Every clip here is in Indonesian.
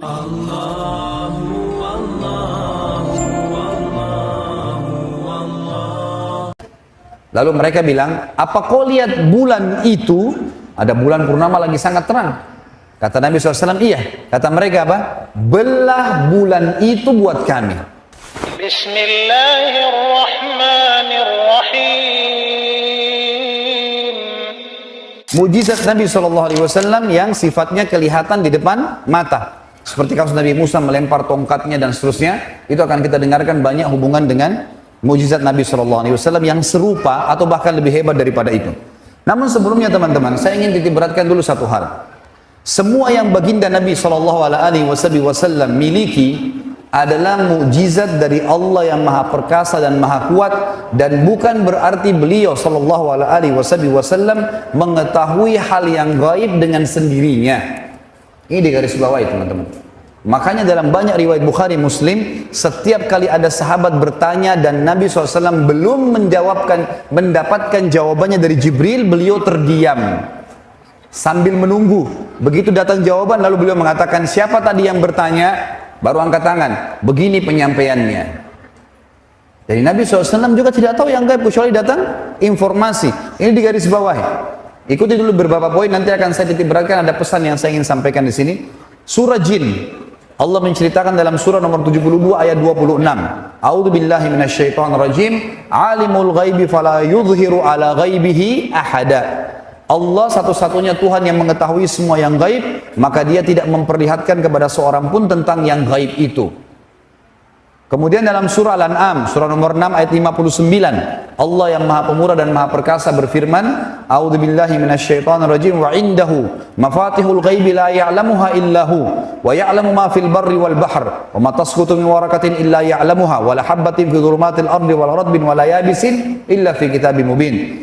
Lalu mereka bilang, apa kau lihat bulan itu? Ada bulan purnama lagi sangat terang. Kata Nabi SAW, iya. Kata mereka apa? Belah bulan itu buat kami. Bismillahirrahmanirrahim. Mujizat Nabi SAW yang sifatnya kelihatan di depan mata. Seperti kasus Nabi Musa melempar tongkatnya dan seterusnya. Itu akan kita dengarkan banyak hubungan dengan mujizat Nabi SAW yang serupa atau bahkan lebih hebat daripada itu. Namun sebelumnya teman-teman, saya ingin titik beratkan dulu satu hal. Semua yang baginda Nabi SAW miliki adalah mukjizat dari Allah yang maha perkasa dan maha kuat, dan bukan berarti beliau SAW mengetahui hal yang gaib dengan sendirinya. Ini digarisbawahi teman-teman. Makanya dalam banyak riwayat Bukhari Muslim, setiap kali ada sahabat bertanya dan Nabi SAW belum mendapatkan jawabannya dari Jibril, beliau terdiam sambil menunggu. Begitu datang jawaban, lalu beliau mengatakan, siapa tadi yang bertanya? Baru angkat tangan. Begini penyampaiannya. Jadi Nabi SAW juga tidak tahu yang gaib kecuali datang informasi. Ini digarisbawahi. Ikuti dulu beberapa poin, nanti akan saya titik beratkan. Ada pesan yang saya ingin sampaikan di sini. Surah Jin. Allah menceritakan dalam surah nomor 72 ayat 26. A'udzu billahi minasyaitonir rajim. Alimul ghaibi fala yudhhiru ala ghaibihi ahada. Allah satu-satunya Tuhan yang mengetahui semua yang gaib, maka dia tidak memperlihatkan kepada seorang pun tentang yang gaib itu. Kemudian dalam surah Al-An'am, surah nomor 6 ayat 59, Allah yang maha pemurah dan maha perkasa berfirman, A'udzu billahi minasyaitonir rajim, wa indahu mafatihul ghaibi la ya'lamuha illahu wa ya'lamu ma fil barri wal bahr wa ma tasqutu min waraqatin illa ya'lamuha wa la habatin fi dhulumatil ardi wa la radbin wa la yabisin illa fi kitabim mubin.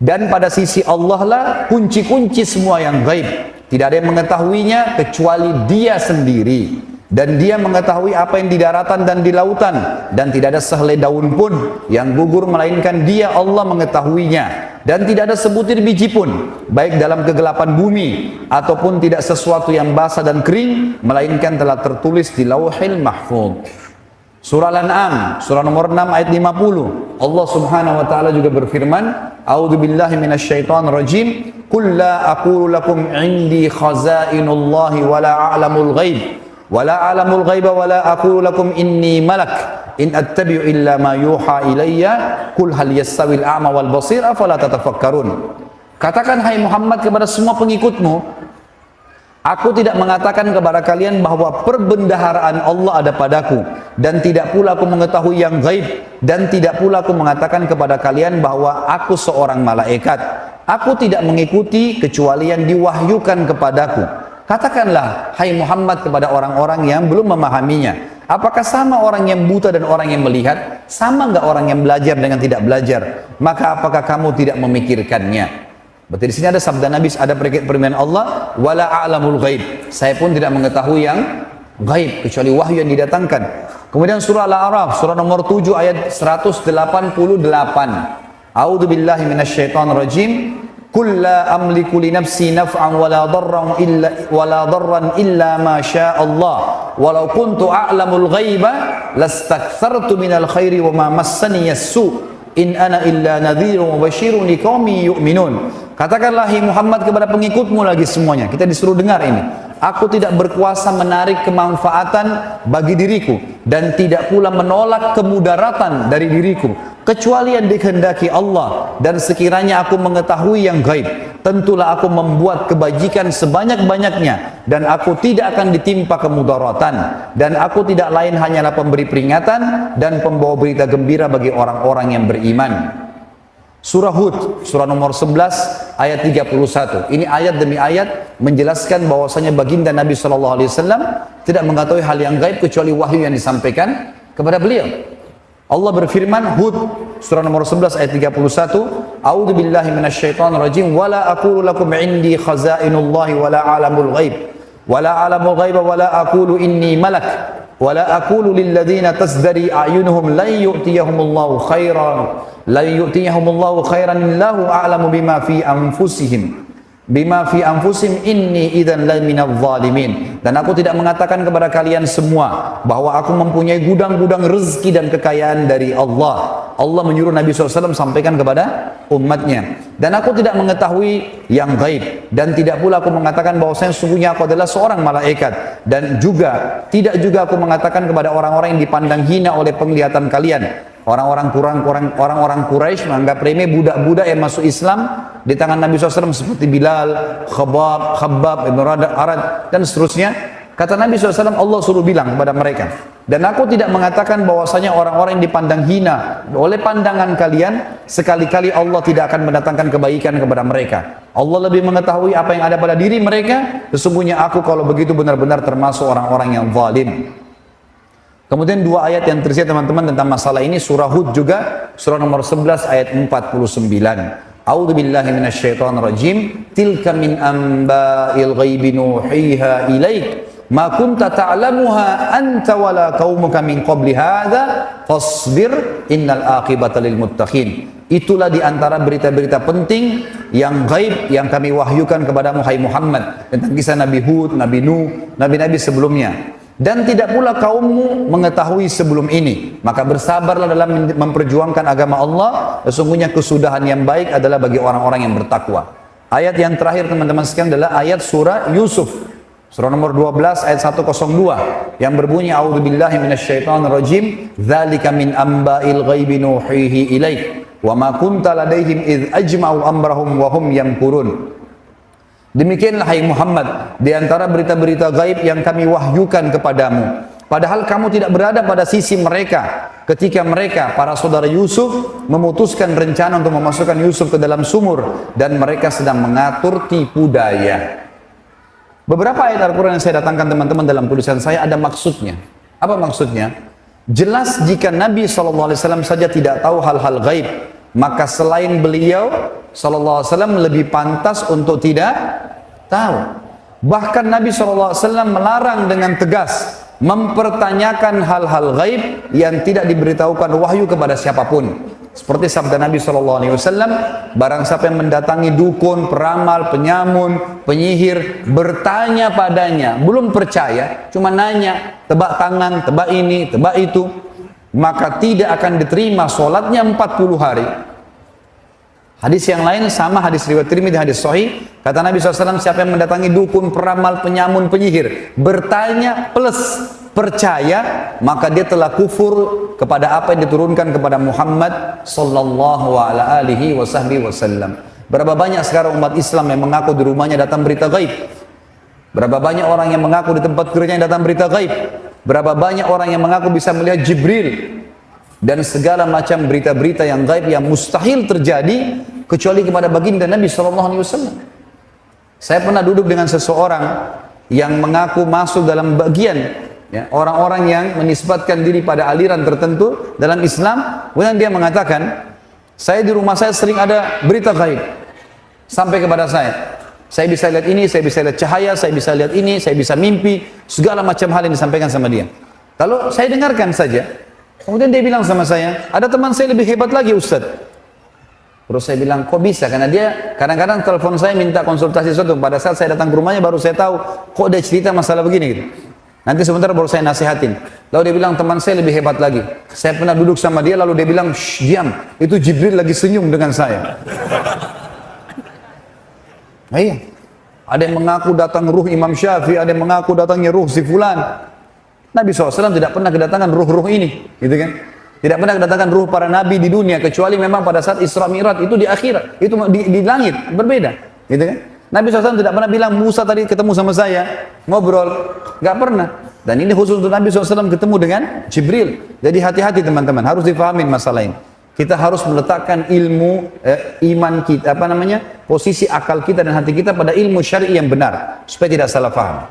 Dan pada sisi Allah lah kunci-kunci semua yang gaib. Tidak ada yang mengetahuinya kecuali Dia sendiri. Dan Dia mengetahui apa yang di daratan dan di lautan, dan tidak ada sehelai daun pun yang gugur melainkan Dia, Allah, mengetahuinya. Dan tidak ada sebutir biji pun baik dalam kegelapan bumi ataupun tidak sesuatu yang basah dan kering melainkan telah tertulis di Lauhil Mahfuz. Surah Al-An'am, surah nomor 6 ayat 50, Allah Subhanahu wa taala juga berfirman, A'udzu billahi minasyaitonir rajim, qul la aqulu lakum 'indi khazainullahi wa la a'lamul ghaib wala a'lamul ghaiba wala aqulu lakum inni malak in attabi'u illa ma yuha ilayya qul hal yastawil a'ma wal basir afala tatafakkarun. Katakan hai Muhammad kepada semua pengikutmu, aku tidak mengatakan kepada kalian bahwa perbendaharaan Allah ada padaku, dan tidak pula aku mengetahui yang gaib, dan tidak pula aku mengatakan kepada kalian bahwa aku seorang malaikat. Aku tidak mengikuti kecuali yang diwahyukan kepadaku. Katakanlah, hai Muhammad, kepada orang-orang yang belum memahaminya, apakah sama orang yang buta dan orang yang melihat? Sama enggak orang yang belajar dengan tidak belajar? Maka apakah kamu tidak memikirkannya? Berarti di sini ada sabda Nabi, ada permintaan Allah, wala a'lamul ghaib. Saya pun tidak mengetahui yang gaib kecuali wahyu yang didatangkan. Kemudian surah Al-A'raf, surah nomor 7 ayat 188. A'udzu billahi minasyaitonir rajim. Qul la amliku li nafsi naf'an wala darran illa ma syaa Allah walau kuntu a'lamul ghaiba lastakthartu minal khairi wa ma massani as-su in ana illa nadhirun wa basyirun liqaumin yu'minun. Katakanlah hai Muhammad kepada pengikutmu lagi semuanya, kita disuruh dengar ini, aku tidak berkuasa menarik kemanfaatan bagi diriku dan tidak pula menolak kemudaratan dari diriku kecuali yang dikehendaki Allah, dan sekiranya aku mengetahui yang gaib, tentulah aku membuat kebajikan sebanyak-banyaknya, dan aku tidak akan ditimpa kemudaratan, dan aku tidak lain hanyalah pemberi peringatan dan pembawa berita gembira bagi orang-orang yang beriman. Surah Hud, surah nomor 11 ayat 31. Ini ayat demi ayat menjelaskan bahwasanya baginda Nabi SAW tidak mengetahui hal yang gaib kecuali wahyu yang disampaikan kepada beliau. Allah berfirman, Hud surah nomor 11 ayat 31, A'udzu billahi minasyaitonir rajim, wala aqulu lakum 'indi khazainullahi wala a'lamul ghaib wala a'lamul ghaiba wala aqulu inni malak wala aqulu lil ladzina tasdari a'yunuhum lan yu'tiyahumullahu khairan illahu a'lamu bima fi anfusihim. bima fi anfusim inni idzan la minadh zalimin. Dan aku tidak mengatakan kepada kalian semua bahwa aku mempunyai gudang-gudang rezeki dan kekayaan dari Allah. Allah menyuruh Nabi SAW sampaikan kepada umatnya. Dan aku tidak mengetahui yang gaib, dan tidak pula aku mengatakan bahwasanya sesungguhnya aku adalah seorang malaikat, dan juga tidak juga aku mengatakan kepada orang-orang yang dipandang hina oleh penglihatan kalian. Orang-orang Quraisy menganggap remeh budak-budak yang masuk Islam di tangan Nabi SAW seperti Bilal, Khabbab, Ibn Arad, dan seterusnya. Kata Nabi SAW, Allah suruh bilang kepada mereka, dan aku tidak mengatakan bahwasanya orang-orang yang dipandang hina oleh pandangan kalian, sekali-kali Allah tidak akan mendatangkan kebaikan kepada mereka. Allah lebih mengetahui apa yang ada pada diri mereka. Sesungguhnya aku kalau begitu benar-benar termasuk orang-orang yang zalim. Kemudian dua ayat yang tersisa teman-teman tentang masalah ini, surah Hud juga, surah nomor 11 ayat 49. A'udzu billahi minasyaitonir rajim. Tilka min amba'il ghaibi nuhiha ilaik ma kunta ta'lamuha anta wala qaumuka min qabli hadza fasbir innal aqibata lil muttaqin. Itulah di antara berita-berita penting yang gaib yang kami wahyukan kepadamu hai Muhammad tentang kisah Nabi Hud, Nabi Nuh, nabi-nabi sebelumnya. Dan tidak pula kaummu mengetahui sebelum ini. Maka bersabarlah dalam memperjuangkan agama Allah. Sesungguhnya kesudahan yang baik adalah bagi orang-orang yang bertakwa. Ayat yang terakhir teman-teman sekalian adalah ayat surah Yusuf, surah nomor 12 ayat 102 yang berbunyi a'udzubillahi minasyaitonirrajim dzalika min amba'il ghaibi nuhihi ilaik wa ma kunta ladaihim idz ajma'u amrahum wa hum yamkurun. Demikianlah hai Muhammad, di antara berita-berita gaib yang kami wahyukan kepadamu. Padahal kamu tidak berada pada sisi mereka ketika mereka, para saudara Yusuf, memutuskan rencana untuk memasukkan Yusuf ke dalam sumur dan mereka sedang mengatur tipu daya. Beberapa ayat Al-Quran yang saya datangkan teman-teman dalam tulisan saya ada maksudnya. Apa maksudnya? Jelas jika Nabi SAW saja tidak tahu hal-hal gaib, maka selain beliau SAW lebih pantas untuk tidak tahu. Bahkan Nabi SAW melarang dengan tegas mempertanyakan hal-hal gaib yang tidak diberitahukan wahyu kepada siapapun. Seperti sabda Nabi SAW, barang siapa yang mendatangi dukun, peramal, penyamun, penyihir, bertanya padanya, belum percaya, cuma nanya, tebak tangan, tebak ini, tebak itu, maka tidak akan diterima sholatnya 40 hari. Hadis yang lain sama, hadis riwayat Tirmidzi, hadis sahih, kata Nabi SAW, siapa yang mendatangi dukun, peramal, penyamun, penyihir, bertanya plus percaya, maka dia telah kufur kepada apa yang diturunkan kepada Muhammad sallallahu alaihi wasallam. Berapa banyak sekarang umat Islam yang mengaku di rumahnya datang berita gaib? Berapa banyak orang yang mengaku di tempat kerjanya datang berita gaib? Berapa banyak orang yang mengaku bisa melihat Jibril dan segala macam berita-berita yang gaib yang mustahil terjadi kecuali kepada baginda Nabi SAW. Saya pernah duduk dengan seseorang yang mengaku masuk dalam bagian orang-orang yang menisbatkan diri pada aliran tertentu dalam Islam. Kemudian dia mengatakan, saya di rumah saya sering ada berita gaib sampai kepada saya. Saya bisa lihat ini, saya bisa lihat cahaya, saya bisa lihat ini, saya bisa mimpi, segala macam hal yang disampaikan sama dia. Lalu saya dengarkan saja. Kemudian dia bilang sama saya, ada teman saya lebih hebat lagi Ustaz. Terus saya bilang, kok bisa? Karena dia kadang-kadang telepon saya minta konsultasi sesuatu. Pada saat saya datang ke rumahnya baru saya tahu, kok dia cerita masalah begini gitu. Nanti sebentar baru saya nasihatin. Lalu dia bilang, teman saya lebih hebat lagi. Saya pernah duduk sama dia, lalu dia bilang, shh, diam. Itu Jibril lagi senyum dengan saya. Nah, iya. Ada yang mengaku datang ruh Imam Syafi'i, ada yang mengaku datangnya ruh si fulan. Nabi SAW tidak pernah kedatangan ruh-ruh ini, gitu kan? Tidak pernah kedatangan ruh para nabi di dunia, kecuali memang pada saat Isra Mi'raj itu di akhirat, itu di langit, berbeda, gitu kan? Nabi SAW tidak pernah bilang, Musa tadi ketemu sama saya, ngobrol, nggak pernah. Dan ini khusus untuk Nabi SAW ketemu dengan Jibril. Jadi hati-hati teman-teman, harus difahamin masalah ini. Kita harus meletakkan ilmu, iman kita, posisi akal kita dan hati kita pada ilmu syar'i yang benar, supaya tidak salah faham.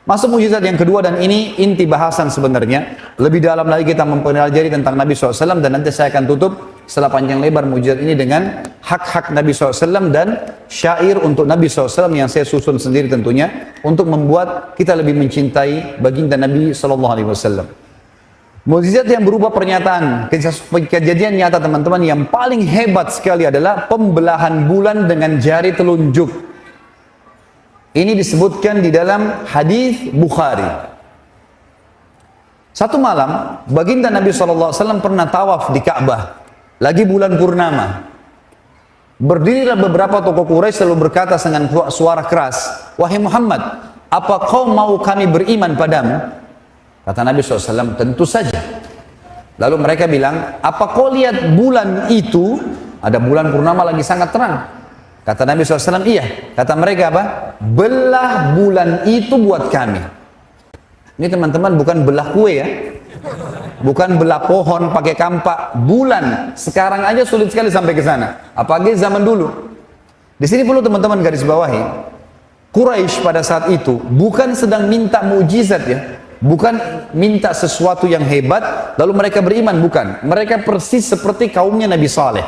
Masuk mukjizat yang kedua, dan ini inti bahasan sebenarnya. Lebih dalam lagi kita mempelajari tentang Nabi SAW, dan nanti saya akan tutup setelah panjang lebar mukjizat ini dengan hak-hak Nabi SAW dan syair untuk Nabi SAW yang saya susun sendiri tentunya, untuk membuat kita lebih mencintai baginda Nabi SAW. Mukjizat yang berupa pernyataan, kejadian nyata teman-teman, yang paling hebat sekali adalah pembelahan bulan dengan jari telunjuk. Ini disebutkan di dalam hadis Bukhari. Satu malam, baginda Nabi SAW pernah tawaf di Ka'bah. Lagi bulan purnama. Berdirilah beberapa tokoh Quraisy lalu berkata dengan suara keras, "Wahai Muhammad, apa kau mau kami beriman padamu?" Kata Nabi SAW, "Tentu saja." Lalu mereka bilang, "Apa kau lihat bulan itu?" Ada bulan purnama lagi sangat terang. Kata Nabi SAW, "Iya." Kata mereka apa? "Belah bulan itu buat kami." Ini teman-teman bukan belah kue ya. Bukan belah pohon pakai kampak. Bulan. Sekarang aja sulit sekali sampai ke sana. Apalagi zaman dulu. Di sini perlu teman-teman garis bawahi. Quraisy pada saat itu bukan sedang minta mukjizat ya. Bukan minta sesuatu yang hebat lalu mereka beriman, bukan. Mereka persis seperti kaumnya Nabi Saleh.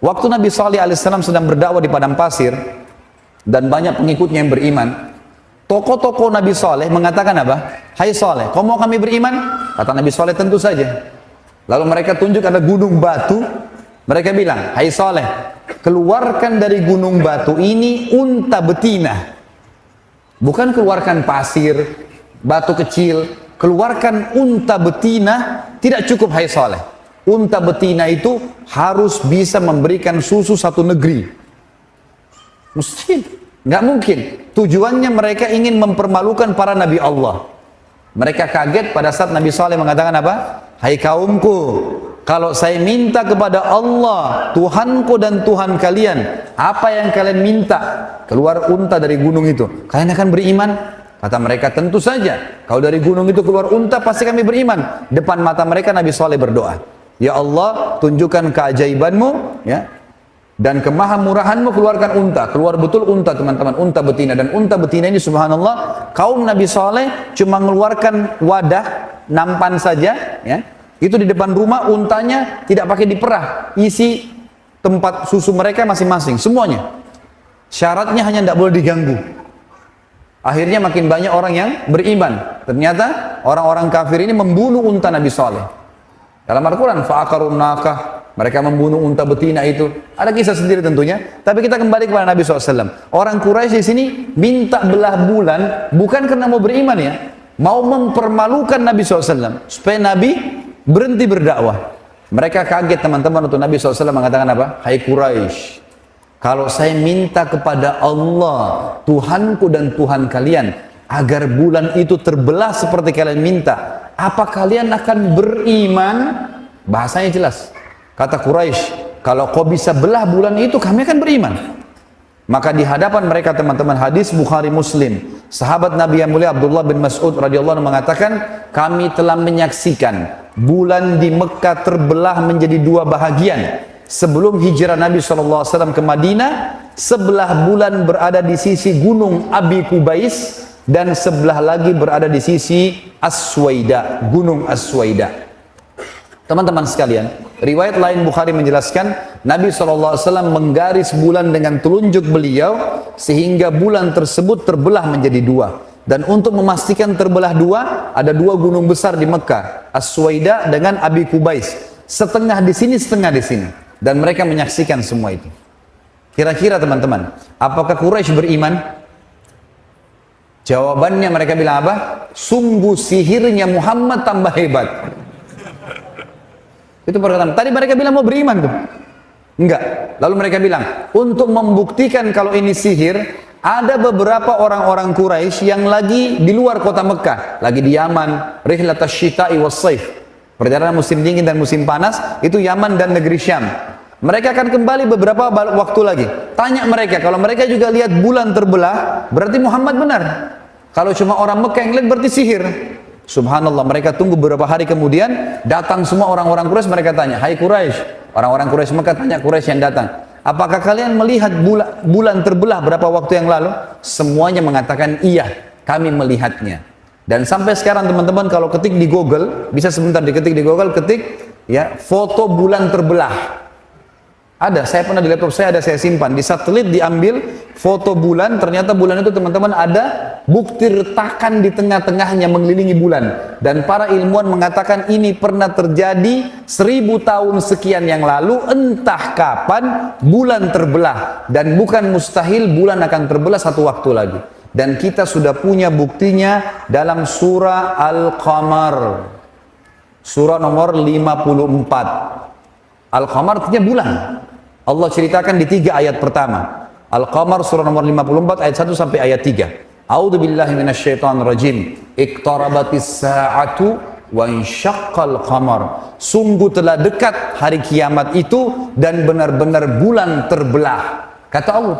Waktu Nabi Saleh alaihissalam sedang berdakwah di padang pasir dan banyak pengikutnya yang beriman, tokoh-tokoh Nabi Saleh mengatakan apa? "Hai Saleh, kau mau kami beriman?" Kata Nabi Saleh, "Tentu saja." Lalu mereka tunjuk ada gunung batu. Mereka bilang, "Hai Saleh, keluarkan dari gunung batu ini unta betina." Bukan keluarkan pasir, batu kecil, keluarkan unta betina. Tidak cukup hai Saleh. Unta betina itu harus bisa memberikan susu satu negeri. Mustahil, nggak mungkin. Tujuannya mereka ingin mempermalukan para nabi Allah. Mereka kaget pada saat Nabi Saleh mengatakan apa? "Hai kaumku, kalau saya minta kepada Allah, Tuhanku dan Tuhan kalian, apa yang kalian minta? Keluar unta dari gunung itu, kalian akan beriman?" Kata mereka, "Tentu saja. Kalau dari gunung itu keluar unta, pasti kami beriman." Depan mata mereka Nabi Saleh berdoa, "Ya Allah, tunjukkan keajaibanmu, ya, dan kemahamurahanmu, keluarkan unta." Keluar betul unta teman-teman, unta betina. Dan unta betina ini subhanallah, kaum Nabi Saleh cuma mengeluarkan wadah, nampan saja, ya. Itu di depan rumah, untanya tidak pakai diperah, isi tempat susu mereka masing-masing, semuanya. Syaratnya hanya tidak boleh diganggu. Akhirnya makin banyak orang yang beriman. Ternyata orang-orang kafir ini membunuh unta Nabi Saleh. Dalam Al-Quran, fa'akarun nakah, mereka membunuh unta betina itu. Ada kisah sendiri tentunya. Tapi kita kembali kepada Nabi SAW. Orang Quraisy di sini minta belah bulan bukan karena mau beriman ya, mau mempermalukan Nabi SAW supaya Nabi berhenti berdakwah. Mereka kaget teman-teman untuk Nabi SAW mengatakan apa? "Hai Quraisy, kalau saya minta kepada Allah, Tuhanku dan Tuhan kalian, agar bulan itu terbelah seperti kalian minta, apa kalian akan beriman?" Bahasanya jelas. Kata Quraisy, "Kalau kau bisa belah bulan itu, kami akan beriman." Maka di hadapan mereka teman-teman, hadis Bukhari Muslim, sahabat Nabi yang mulia Abdullah bin Mas'ud radhiyallahu anhu mengatakan, "Kami telah menyaksikan bulan di Mekah terbelah menjadi dua bahagian. Sebelum hijrah Nabi SAW ke Madinah, sebelah bulan berada di sisi gunung Abi Kubais dan sebelah lagi berada di sisi As-Suwaida, gunung As-Suwaida." Teman-teman sekalian, riwayat lain Bukhari menjelaskan Nabi SAW menggaris bulan dengan telunjuk beliau sehingga bulan tersebut terbelah menjadi dua. Dan untuk memastikan terbelah dua, ada dua gunung besar di Mekah, As-Suwaida dengan Abi Kubais. Setengah di sini, setengah di sini. Dan mereka menyaksikan semua itu. Kira-kira teman-teman, apakah Quraisy beriman? Jawabannya mereka bilang apa? "Sungguh sihirnya Muhammad tambah hebat." Itu perkataan. Tadi mereka bilang mau beriman tuh. Enggak. Lalu mereka bilang, untuk membuktikan kalau ini sihir, ada beberapa orang-orang Quraisy yang lagi di luar kota Mekah, lagi di Yaman, rihlatash syita'i was-saif. Perjalanan musim dingin dan musim panas, itu Yaman dan negeri Syam. Mereka akan kembali beberapa waktu lagi. Tanya mereka, kalau mereka juga lihat bulan terbelah, berarti Muhammad benar. Kalau cuma orang Mekah yang lihat, berarti sihir. Subhanallah, mereka tunggu beberapa hari kemudian, datang semua orang-orang Quraisy, mereka tanya, "Hai Quraisy," orang-orang Quraisy Mekah tanya Quraisy yang datang, "Apakah kalian melihat bulan terbelah berapa waktu yang lalu?" Semuanya mengatakan, "Iya, kami melihatnya." Dan sampai sekarang teman-teman kalau ketik di Google, bisa sebentar diketik di Google, ketik ya foto bulan terbelah. Ada, saya pernah di laptop saya ada, saya simpan. Di satelit diambil foto bulan, ternyata bulan itu teman-teman ada bukti retakan di tengah-tengahnya mengelilingi bulan. Dan para ilmuwan mengatakan ini pernah terjadi 1000 tahun sekian yang lalu, entah kapan bulan terbelah. Dan bukan mustahil bulan akan terbelah satu waktu lagi. Dan kita sudah punya buktinya dalam surah Al-Qamar. Surah nomor 54. Al-Qamar artinya bulan. Allah ceritakan di 3 ayat pertama. Al-Qamar surah nomor 54 ayat 1 sampai ayat 3. A'udzu billahi minasyaitonir rajim. Iqtarabatis sa'atu wa insyaqqal qamar. Sungguh telah dekat hari kiamat itu dan benar-benar bulan terbelah. Kata Allah.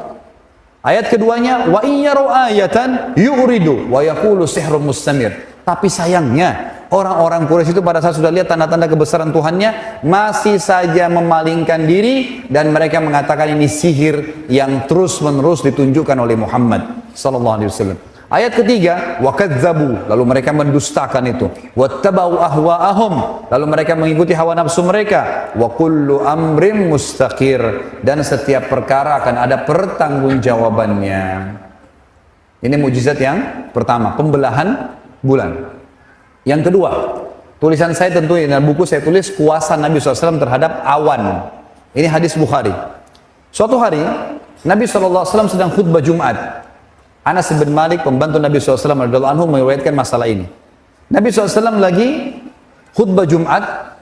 Ayat keduanya, wa in yaru ayatan yu'ridu wa yaqulu sihrun mustamir. Tapi sayangnya orang-orang Quraisy itu pada saat sudah lihat tanda-tanda kebesaran Tuhannya masih saja memalingkan diri dan mereka mengatakan ini sihir yang terus-menerus ditunjukkan oleh Muhammad sallallahu alaihi wasallam. Ayat ketiga, wa kadzdzabu, lalu mereka mendustakan itu. Wattabau ahwaahum, lalu mereka mengikuti hawa nafsu mereka. Wa kullu amrin mustaqir, dan setiap perkara akan ada pertanggungjawabannya. Ini mukjizat yang pertama, pembelahan bulan. Yang kedua, tulisan saya tentu dalam buku saya tulis kuasa Nabi SAW terhadap awan. Ini hadis Bukhari. Suatu hari Nabi SAW sedang khutbah Jumat. Anas bin Malik pembantu Nabi SAW radhiyallahu anhu meriwayatkan masalah ini. Nabi SAW lagi khutbah Jumat,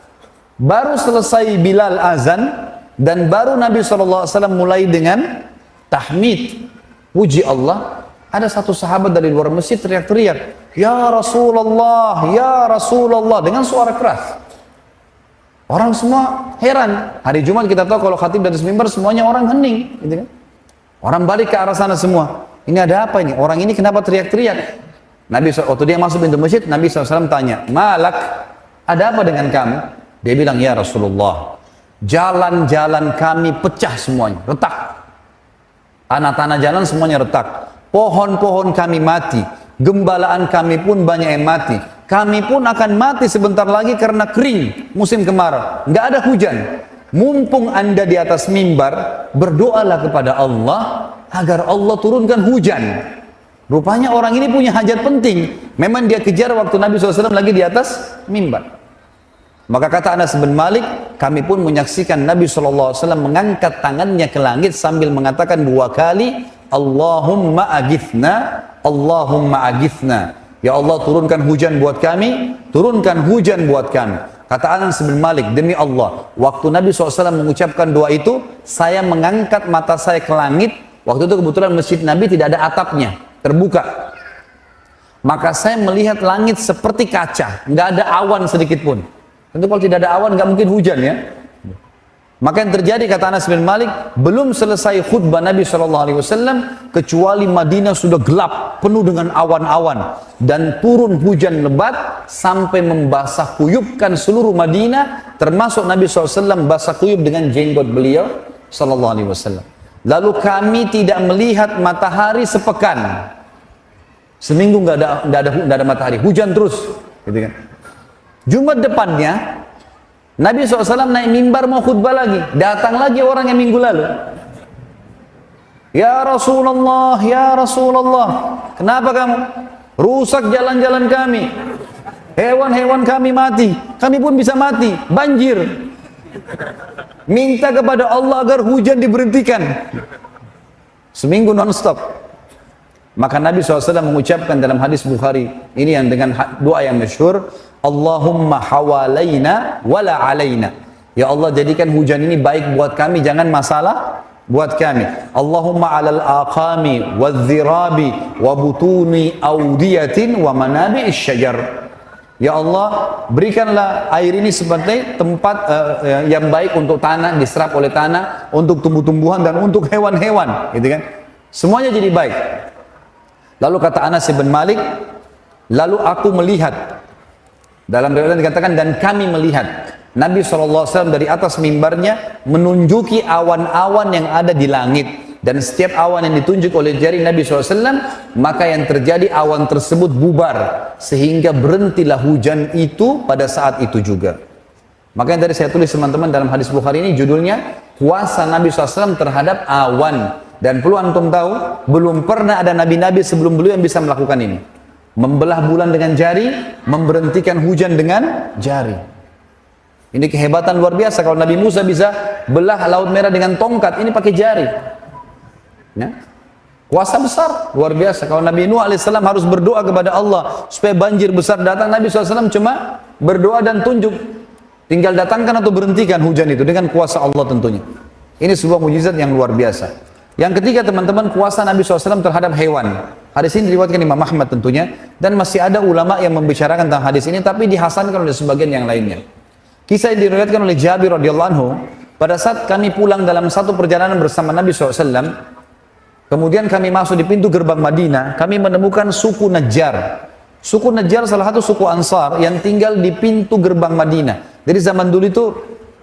baru selesai Bilal azan dan baru Nabi SAW mulai dengan tahmid, puji Allah. Ada satu sahabat dari luar masjid teriak-teriak, "Ya Rasulullah, ya Rasulullah," dengan suara keras. Orang semua heran. Hari Jumat kita tahu kalau khatib dari mimbar semuanya orang hening, gitu kan? Orang balik ke arah sana semua. Ini ada apa ini? Orang ini kenapa teriak-teriak? Nabi waktu dia masuk pintu masjid, Nabi SAW tanya, "Malak, ada apa dengan kamu?" Dia bilang, "Ya Rasulullah, jalan-jalan kami pecah semuanya, retak. Tanah-tanah jalan semuanya retak. Pohon-pohon kami mati, gembalaan kami pun banyak yang mati. Kami pun akan mati sebentar lagi karena kering, musim kemarau, nggak ada hujan. Mumpung Anda di atas mimbar, berdoalah kepada Allah agar Allah turunkan hujan." Rupanya orang ini punya hajat penting. Memang dia kejar waktu Nabi SAW lagi di atas mimbar. Maka kata Anas bin Malik, kami pun menyaksikan Nabi SAW mengangkat tangannya ke langit sambil mengatakan 2 kali, Allahumma agithna, Allahumma agithna. Ya Allah, turunkan hujan buat kami, turunkan hujan buat kami. Kata Anas bin Malik, demi Allah, waktu Nabi SAW mengucapkan doa itu, saya mengangkat mata saya ke langit. Waktu itu kebetulan masjid Nabi tidak ada atapnya, terbuka. Maka saya melihat langit seperti kaca, nggak ada awan sedikit pun. Tentu kalau tidak ada awan nggak mungkin hujan ya. Maka yang terjadi, kata Anas bin Malik, belum selesai khutbah Nabi SAW kecuali Madinah sudah gelap, penuh dengan awan-awan, dan turun hujan lebat sampai membasah kuyupkan seluruh Madinah, termasuk Nabi SAW basah kuyup dengan jenggot beliau SAW. Lalu kami tidak melihat matahari sepekan, seminggu nggak ada matahari, hujan terus, gitu kan. Jumat depannya Nabi SAW naik mimbar mau khutbah lagi. Datang lagi orang yang minggu lalu. "Ya Rasulullah, ya Rasulullah, kenapa kamu? Rusak jalan-jalan kami. Hewan-hewan kami mati. Kami pun bisa mati. Banjir. Minta kepada Allah agar hujan diberhentikan." Seminggu non-stop. Maka Nabi SAW mengucapkan dalam hadis Bukhari, ini yang dengan doa yang masyhur, Allahumma hawalaina wala alaina. Ya Allah, jadikan hujan ini baik buat kami, jangan masalah buat kami. Allahumma alal aqami wadh-dhirabi wa butuni awdiyatin wa manabi'is syajar. Ya Allah, berikanlah air ini sebagai tempat yang baik untuk tanah, diserap oleh tanah, untuk tumbuh-tumbuhan dan untuk hewan-hewan, gitu kan? Semuanya jadi baik. Lalu kata Anas bin Malik, lalu aku melihat, dalam riwayat dikatakan, dan kami melihat Nabi SAW dari atas mimbarnya menunjuki awan-awan yang ada di langit, dan setiap awan yang ditunjuk oleh jari Nabi SAW, maka yang terjadi awan tersebut bubar sehingga berhentilah hujan itu pada saat itu juga. Maka yang tadi saya tulis teman-teman dalam hadis Bukhari ini judulnya kuasa Nabi SAW terhadap awan. Dan perlu antum tahu, belum pernah ada nabi-nabi sebelum beliau yang bisa melakukan ini. Membelah bulan dengan jari, memberhentikan hujan dengan jari. Ini kehebatan luar biasa. Kalau Nabi Musa bisa belah Laut Merah dengan tongkat, ini pakai jari. Ya. Kuasa besar, luar biasa. Kalau Nabi Nuh alaihissalam harus berdoa kepada Allah supaya banjir besar datang, Nabi SAW cuma berdoa dan tunjuk. Tinggal datangkan atau berhentikan hujan itu dengan kuasa Allah tentunya. Ini sebuah mujizat yang luar biasa. Yang ketiga teman-teman, kuasa Nabi SAW terhadap hewan. Hadis ini diriwayatkan Imam Ahmad tentunya. Dan masih ada ulama yang membicarakan tentang hadis ini, tapi dihasankan oleh sebagian yang lainnya. Kisah yang diriwayatkan oleh Jabir radhiyallahu anhu, pada saat kami pulang dalam satu perjalanan bersama Nabi SAW, kemudian kami masuk di pintu gerbang Madinah, kami menemukan suku Najjar. Suku Najjar salah satu suku Ansar yang tinggal di pintu gerbang Madinah. Jadi zaman dulu itu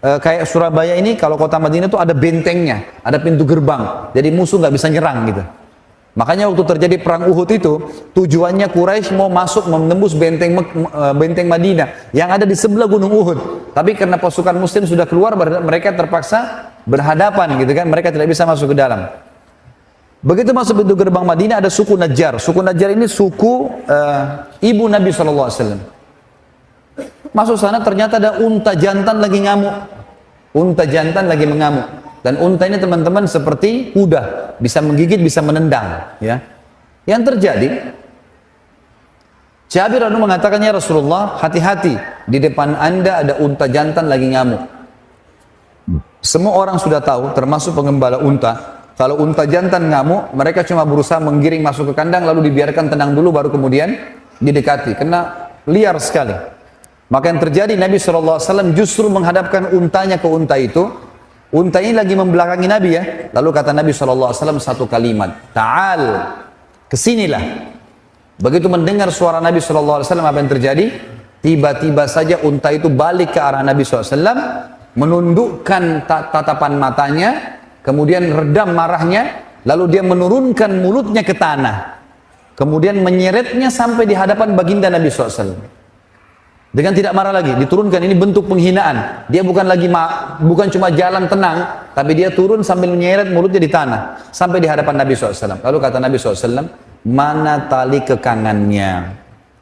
kayak Surabaya ini, kalau kota Madinah itu ada bentengnya, ada pintu gerbang, jadi musuh nggak bisa nyerang gitu. Makanya waktu terjadi perang Uhud itu, tujuannya Quraisy mau masuk menembus benteng Madinah yang ada di sebelah gunung Uhud. Tapi karena pasukan Muslim sudah keluar, mereka terpaksa berhadapan gitu kan, mereka tidak bisa masuk ke dalam. Begitu masuk pintu gerbang Madinah ada suku Najjar. Suku Najjar ini suku ibu Nabi SAW. Masuk sana ternyata ada unta jantan lagi ngamuk. Unta jantan lagi mengamuk. Dan unta ini teman-teman seperti kuda, bisa menggigit, bisa menendang. Ya. Yang terjadi, Jabir mengatakan, ya Rasulullah, hati-hati, di depan anda ada unta jantan lagi ngamuk. Semua orang sudah tahu, termasuk pengembala unta, kalau unta jantan ngamuk, mereka cuma berusaha menggiring masuk ke kandang, lalu dibiarkan tenang dulu, baru kemudian didekati, karena liar sekali. Maka yang terjadi, Nabi SAW justru menghadapkan untanya ke unta itu. Unta ini lagi membelakangi Nabi ya. Lalu kata Nabi SAW satu kalimat, Ta'al, kesinilah. Begitu mendengar suara Nabi SAW, apa yang terjadi? Tiba-tiba saja unta itu balik ke arah Nabi SAW, menundukkan tatapan matanya, kemudian redam marahnya, lalu dia menurunkan mulutnya ke tanah. Kemudian menyeretnya sampai di hadapan baginda Nabi SAW. Dengan tidak marah lagi, diturunkan, ini bentuk penghinaan. Dia bukan lagi bukan cuma jalan tenang, tapi dia turun sambil menyeret mulutnya di tanah sampai di hadapan Nabi SAW. Lalu kata Nabi SAW, mana tali kekangannya?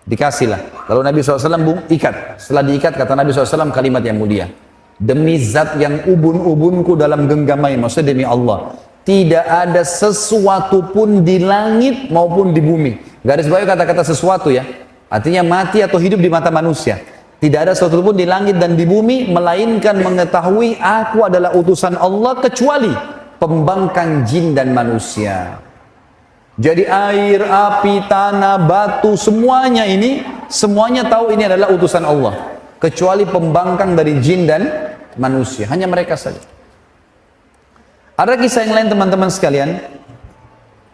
Dikasihlah. Lalu Nabi SAW ikat. Setelah diikat, kata Nabi SAW kalimat yang mulia, demi zat yang ubun-ubunku dalam genggamai, maksudnya demi Allah, tidak ada sesuatu pun di langit maupun di bumi. Garis bawah kata-kata sesuatu ya, artinya mati atau hidup di mata manusia. Tidak ada sesuatu pun di langit dan di bumi melainkan mengetahui aku adalah utusan Allah, kecuali pembangkang jin dan manusia. Jadi air, api, tanah, batu, semuanya ini, semuanya tahu ini adalah utusan Allah, kecuali pembangkang dari jin dan manusia. Hanya mereka saja. Ada kisah yang lain teman-teman sekalian,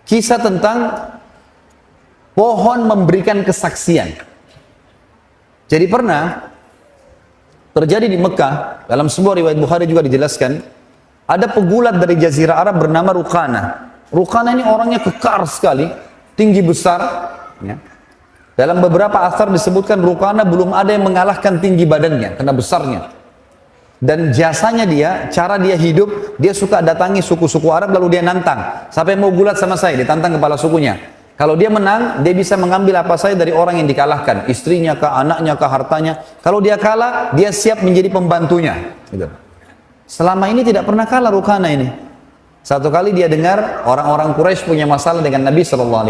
kisah tentang pohon memberikan kesaksian. Jadi pernah terjadi di Mekah, dalam sebuah riwayat Bukhari juga dijelaskan, ada pegulat dari Jazirah Arab bernama Ruqana. Ruqana ini orangnya kekar sekali, tinggi besar. Ya. Dalam beberapa asar disebutkan Ruqana belum ada yang mengalahkan tinggi badannya, karena besarnya. Dan jasanya dia, cara dia hidup, dia suka datangi suku-suku Arab lalu dia nantang. Sampai mau gulat sama saya, ditantang kepala sukunya. Kalau dia menang, dia bisa mengambil apa saja dari orang yang dikalahkan, istrinya kah, anaknya kah, hartanya. Kalau dia kalah, dia siap menjadi pembantunya. Gitu. Selama ini tidak pernah kalah Ruqana ini. Satu kali dia dengar orang-orang Quraisy punya masalah dengan Nabi SAW.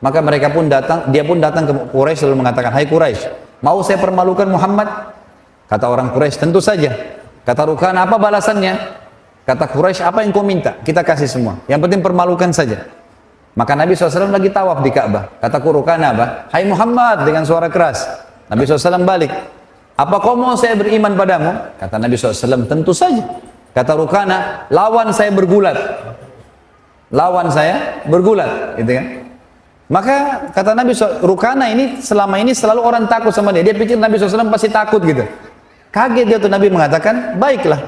Maka mereka pun datang, dia pun datang ke Quraisy lalu mengatakan, hai Quraisy, mau saya permalukan Muhammad? Kata orang Quraisy, tentu saja. Kata Ruqana, apa balasannya? Kata Quraisy, apa yang kau minta? Kita kasih semua. Yang penting permalukan saja. Maka Nabi SAW lagi tawaf di Ka'bah. Kata Ruqana apa? Hai Muhammad, dengan suara keras. Nabi SAW balik. Apa kau mau saya beriman padamu? Kata Nabi SAW, tentu saja. Kata Ruqana, lawan saya bergulat. Lawan saya bergulat. Gitu kan? Maka kata Nabi SAW, Ruqana ini selama ini selalu orang takut sama dia. Dia pikir Nabi SAW pasti takut gitu. Kaget dia tuh, Nabi mengatakan, baiklah.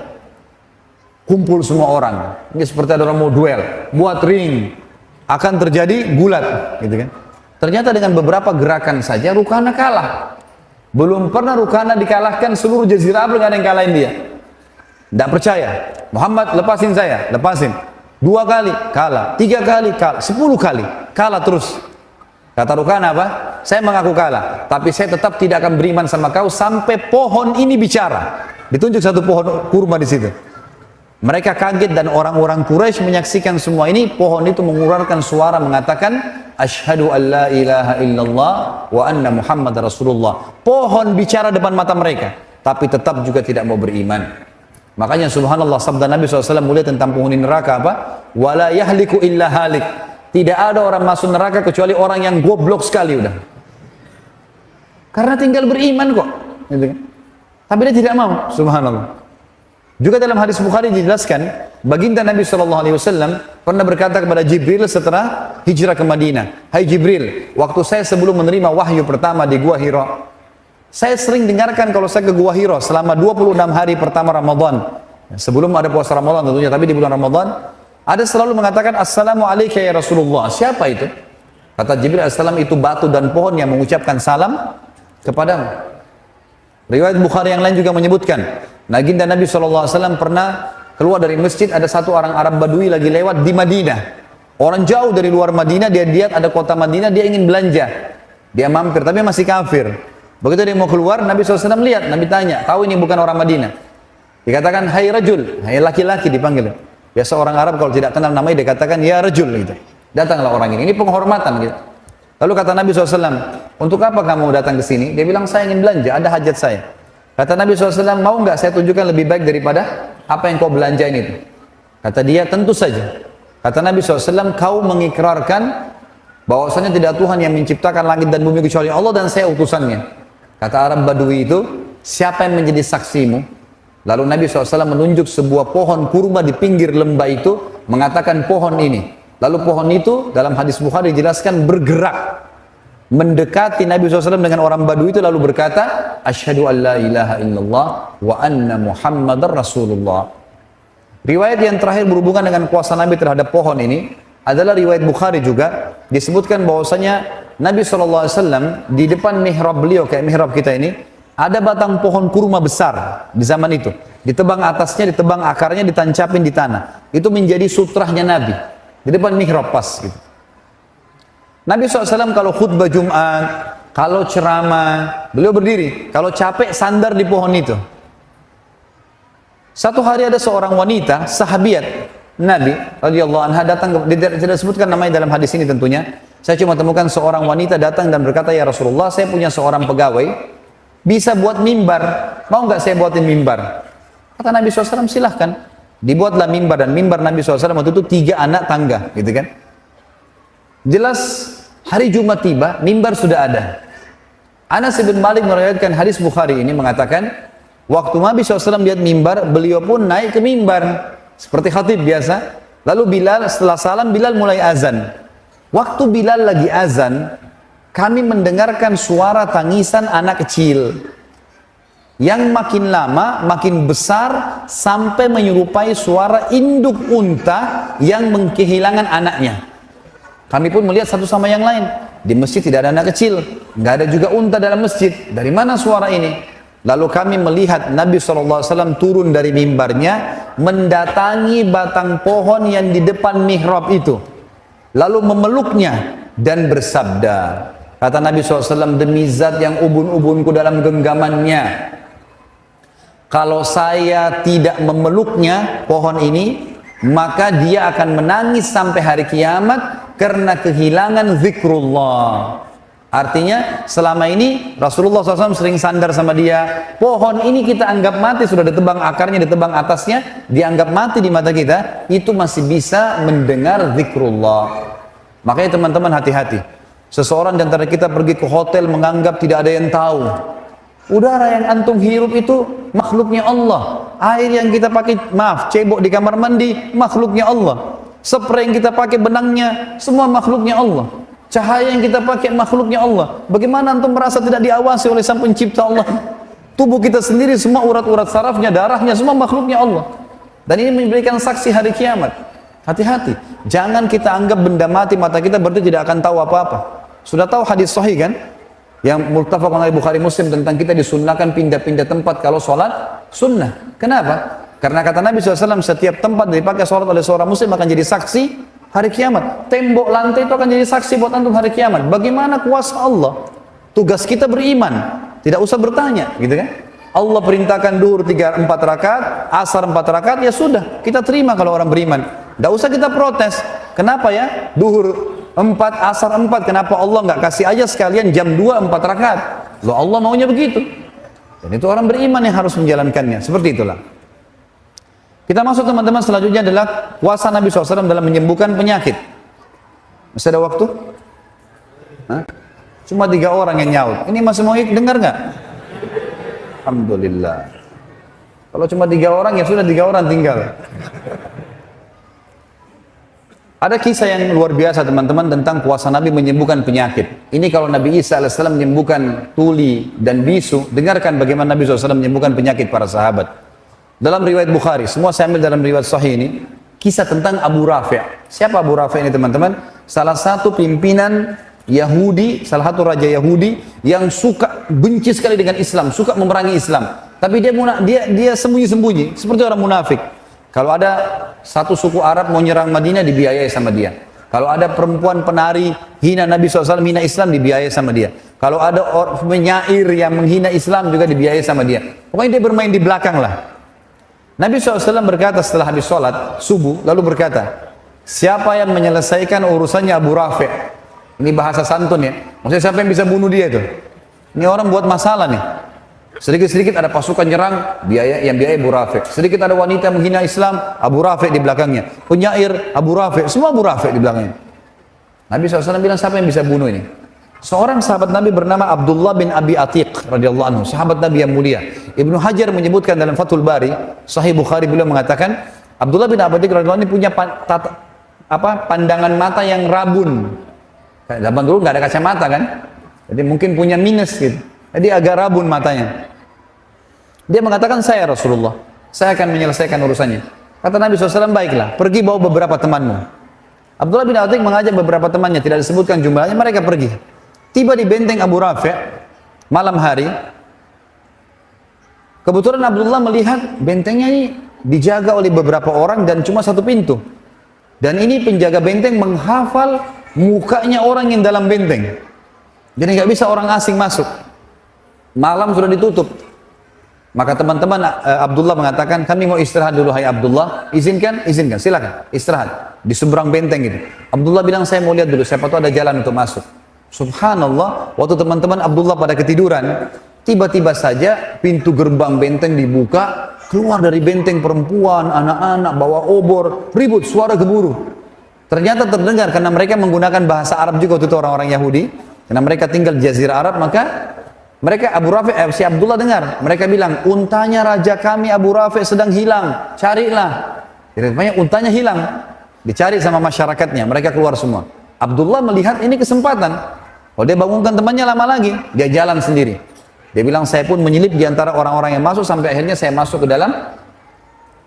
Kumpul semua orang. Ini seperti ada orang mau duel. Buat ring. Akan terjadi gulat, gitu kan? Ternyata dengan beberapa gerakan saja Ruqana kalah. Belum pernah Ruqana dikalahkan, seluruh Jazirah Arab nggak ada yang kalahin dia. Tidak percaya. Muhammad, lepasin saya, lepasin. 2 kali, kalah. 3 kali, kalah. 10 kali, kalah terus. Kata Rukana apa? Saya mengaku kalah, tapi saya tetap tidak akan beriman sama kau sampai pohon ini bicara. Ditunjuk satu pohon kurma di situ. Mereka kaget dan orang-orang Quraisy menyaksikan semua ini. Pohon itu mengeluarkan suara mengatakan, Asyhadu an la ilaha illallah wa anna Muhammad Rasulullah. Pohon bicara depan mata mereka, tapi tetap juga tidak mau beriman. Makanya subhanallah, sabda Nabi SAW mulia tentang penghuni neraka apa? Wala yahliku illa halik. Tidak ada orang masuk neraka kecuali orang yang goblok sekali udah. Karena tinggal beriman kok. Gitu kan? Tapi dia tidak mau, subhanallah. Juga dalam hadis Bukhari dijelaskan, baginda Nabi SAW pernah berkata kepada Jibril setelah hijrah ke Madinah, Hai Jibril, waktu saya sebelum menerima wahyu pertama di Gua Hira, saya sering dengarkan kalau saya ke Gua Hira selama 26 hari pertama Ramadan, sebelum ada puasa Ramadan tentunya, tapi di bulan Ramadan, ada selalu mengatakan, Assalamualaikum ya Rasulullah. Siapa itu? Kata Jibril Assalam, itu batu dan pohon yang mengucapkan salam kepadamu. Riwayat Bukhari yang lain juga menyebutkan, baginda Nabi SAW pernah keluar dari masjid, ada satu orang Arab Badui lagi lewat di Madinah. Orang jauh dari luar Madinah, dia lihat ada kota Madinah, dia ingin belanja. Dia mampir, tapi masih kafir. Begitu dia mau keluar, Nabi SAW lihat, Nabi tanya, tahu ini bukan orang Madinah? Dikatakan, hai rajul, hai laki-laki dipanggil. Biasa orang Arab kalau tidak kenal namanya, dia katakan, ya rajul gitu. Datanglah orang ini penghormatan gitu. Lalu kata Nabi SAW, untuk apa kamu datang ke sini? Dia bilang, saya ingin belanja, ada hajat saya. Kata Nabi SAW, mau nggak saya tunjukkan lebih baik daripada apa yang kau belanjain itu? Kata dia, tentu saja. Kata Nabi SAW, kau mengikrarkan bahwasanya tidak Tuhan yang menciptakan langit dan bumi kecuali Allah dan saya utusannya. Kata Arab Badui itu, siapa yang menjadi saksimu? Lalu Nabi SAW menunjuk sebuah pohon kurma di pinggir lembah itu, mengatakan pohon ini. Lalu pohon itu dalam hadis Bukhari dijelaskan bergerak mendekati Nabi SAW dengan orang Badui itu, lalu berkata, Asyhadu an la ilaha illallah wa anna Muhammadar Rasulullah. Riwayat yang terakhir berhubungan dengan kuasa Nabi terhadap pohon ini adalah riwayat Bukhari juga. Disebutkan bahwasanya Nabi SAW di depan mihrab beliau, kayak mihrab kita ini, ada batang pohon kurma besar di zaman itu. Ditebang atasnya, ditebang akarnya, ditancapin di tanah. Itu menjadi sutrahnya Nabi. Di depan mihrab pas gitu. Nabi SAW kalau khutbah Jumat, kalau ceramah, beliau berdiri. Kalau capek, sandar di pohon itu. Satu hari ada seorang wanita, sahabiat Nabi radhiyallahu anha datang, tidak disebutkan namanya dalam hadis ini tentunya. Saya cuma temukan seorang wanita datang dan berkata, ya Rasulullah, saya punya seorang pegawai, bisa buat mimbar, mau nggak saya buatin mimbar? Kata Nabi SAW, silahkan. Dibuatlah mimbar, dan mimbar Nabi SAW waktu itu 3 anak tangga, gitu kan? Jelas hari Jumat tiba, mimbar sudah ada. Anas bin Malik meriwayatkan hadis Bukhari ini mengatakan, waktu Nabi SAW lihat mimbar, beliau pun naik ke mimbar seperti khatib biasa. Lalu Bilal setelah salam, Bilal mulai azan. Waktu Bilal lagi azan, kami mendengarkan suara tangisan anak kecil yang makin lama makin besar sampai menyerupai suara induk unta yang kehilangan anaknya. Kami pun melihat satu sama yang lain. Di masjid tidak ada anak kecil, nggak ada juga unta dalam masjid. Dari mana suara ini? Lalu kami melihat Nabi SAW turun dari mimbarnya, mendatangi batang pohon yang di depan mihrab itu, lalu memeluknya dan bersabda, kata Nabi SAW, demi zat yang ubun-ubunku dalam genggamannya, kalau saya tidak memeluknya pohon ini, maka dia akan menangis sampai hari kiamat karena kehilangan zikrullah. Artinya selama ini Rasulullah SAW sering sandar sama dia. Pohon ini kita anggap mati, sudah ditebang akarnya, ditebang atasnya, dianggap mati di mata kita, itu masih bisa mendengar zikrullah. Makanya teman-teman hati-hati. Seseorang di antara kita pergi ke hotel menganggap tidak ada yang tahu. Udara yang antum hirup itu makhluknya Allah. Air yang kita pakai, cebok di kamar mandi, makhluknya Allah. Spray yang kita pakai, benangnya, semua makhluknya Allah. Cahaya yang kita pakai, makhluknya Allah. Bagaimana antum merasa tidak diawasi oleh Sang Pencipta Allah? Tubuh kita sendiri, semua urat-urat sarafnya, darahnya, semua makhluknya Allah. Dan ini memberikan saksi hari kiamat. Hati-hati. Jangan kita anggap benda mati mata kita berarti tidak akan tahu apa-apa. Sudah tahu hadis sahih kan? Yang muttafaqun alaihi Bukhari Muslim tentang kita disunnahkan pindah-pindah tempat kalau sholat sunnah. Kenapa? Karena kata Nabi SAW, setiap tempat dipakai sholat oleh seorang muslim akan jadi saksi hari kiamat. Tembok lantai itu akan jadi saksi buat antum hari kiamat. Bagaimana kuasa Allah? Tugas kita beriman, tidak usah bertanya, gitu kan? Allah perintahkan duhur 3-4 rakaat, asar 4 rakaat, ya sudah, kita terima kalau orang beriman. Tidak usah kita protes. Kenapa ya? Duhur 4, asar 4, kenapa Allah nggak kasih aja sekalian jam 2 4 rakaat? Loh, Allah maunya begitu. Dan itu orang beriman yang harus menjalankannya. Seperti itulah. Kita masuk teman-teman, selanjutnya adalah kuasa Nabi SAW dalam menyembuhkan penyakit. Masih ada waktu? Hah? Cuma 3 orang yang nyaut. Ini masih mau dengar nggak? Alhamdulillah. Kalau cuma 3 orang ya sudah, 3 orang tinggal. Ada kisah yang luar biasa teman-teman tentang kuasa Nabi menyembuhkan penyakit. Ini kalau Nabi Isa AS menyembuhkan tuli dan bisu, dengarkan bagaimana Nabi SAW menyembuhkan penyakit para sahabat. Dalam riwayat Bukhari, semua saya ambil dalam riwayat Sahih ini, kisah tentang Abu Rafi'. Siapa Abu Rafi' ini teman-teman? Salah satu pimpinan Yahudi, salah satu raja Yahudi yang suka benci sekali dengan Islam, suka memerangi Islam. Tapi dia sembunyi-sembunyi, seperti orang munafik. Kalau ada satu suku Arab mau nyerang Madinah, dibiayai sama dia. Kalau ada perempuan penari hina Nabi SAW, hina Islam, dibiayai sama dia. Kalau ada penyair yang menghina Islam juga dibiayai sama dia. Pokoknya dia bermain di belakang lah. Nabi SAW berkata setelah habis sholat subuh, lalu berkata, siapa yang menyelesaikan urusannya Abu Rafi'? Ini bahasa santun ya. Maksudnya siapa yang bisa bunuh dia itu? Ini orang buat masalah nih. Sedikit-sedikit ada pasukan nyerang, yang biaya Abu Rafi'. Sedikit ada wanita menghina Islam, Abu Rafi' di belakangnya. Penyair, Abu Rafi', semua Abu Rafi' di belakangnya. Nabi SAW bilang, siapa yang bisa bunuh ini? Seorang sahabat Nabi bernama Abdullah bin Abi Atiq radhiyallahu anhu, sahabat Nabi yang mulia. Ibnu Hajar menyebutkan dalam Fathul Bari, Sahih Bukhari, beliau mengatakan Abdullah bin Abi Atiq radhiyallahu anhu punya pandangan mata yang rabun. Zaman dulu nggak ada kacamata kan, jadi mungkin punya minus gitu. Jadi agak rabun matanya. Dia mengatakan, saya Rasulullah, saya akan menyelesaikan urusannya. Kata Nabi SAW, baiklah, pergi bawa beberapa temanmu. Abdullah bin Abi Atiq mengajak beberapa temannya, tidak disebutkan jumlahnya, mereka pergi. Tiba di benteng Abu Rafi' malam hari. Kebetulan Abdullah melihat bentengnya ini dijaga oleh beberapa orang dan cuma satu pintu. Dan ini penjaga benteng menghafal mukanya orang yang dalam benteng. Jadi nggak bisa orang asing masuk. Malam sudah ditutup. Maka teman-teman Abdullah mengatakan, kami mau istirahat dulu, hai Abdullah. Izinkan? Izinkan, silakan istirahat di seberang benteng itu. Abdullah bilang, saya mau lihat dulu, siapa tahu ada jalan untuk masuk. Subhanallah, waktu teman-teman Abdullah pada ketiduran, tiba-tiba saja pintu gerbang benteng dibuka, keluar dari benteng perempuan, anak-anak, bawa obor, ribut, suara gemuruh. Ternyata terdengar karena mereka menggunakan bahasa Arab juga waktu itu orang-orang Yahudi, karena mereka tinggal di Jazirah Arab, maka mereka Abu Rafi' si Abdullah dengar, mereka bilang, untanya raja kami Abu Rafi' sedang hilang, carilah. Jadi rupanya untanya hilang, dicari sama masyarakatnya, mereka keluar semua. Abdullah melihat ini kesempatan. Kalau dia bangunkan temannya lama lagi, dia jalan sendiri. Dia bilang, saya pun menyelip di antara orang-orang yang masuk sampai akhirnya saya masuk ke dalam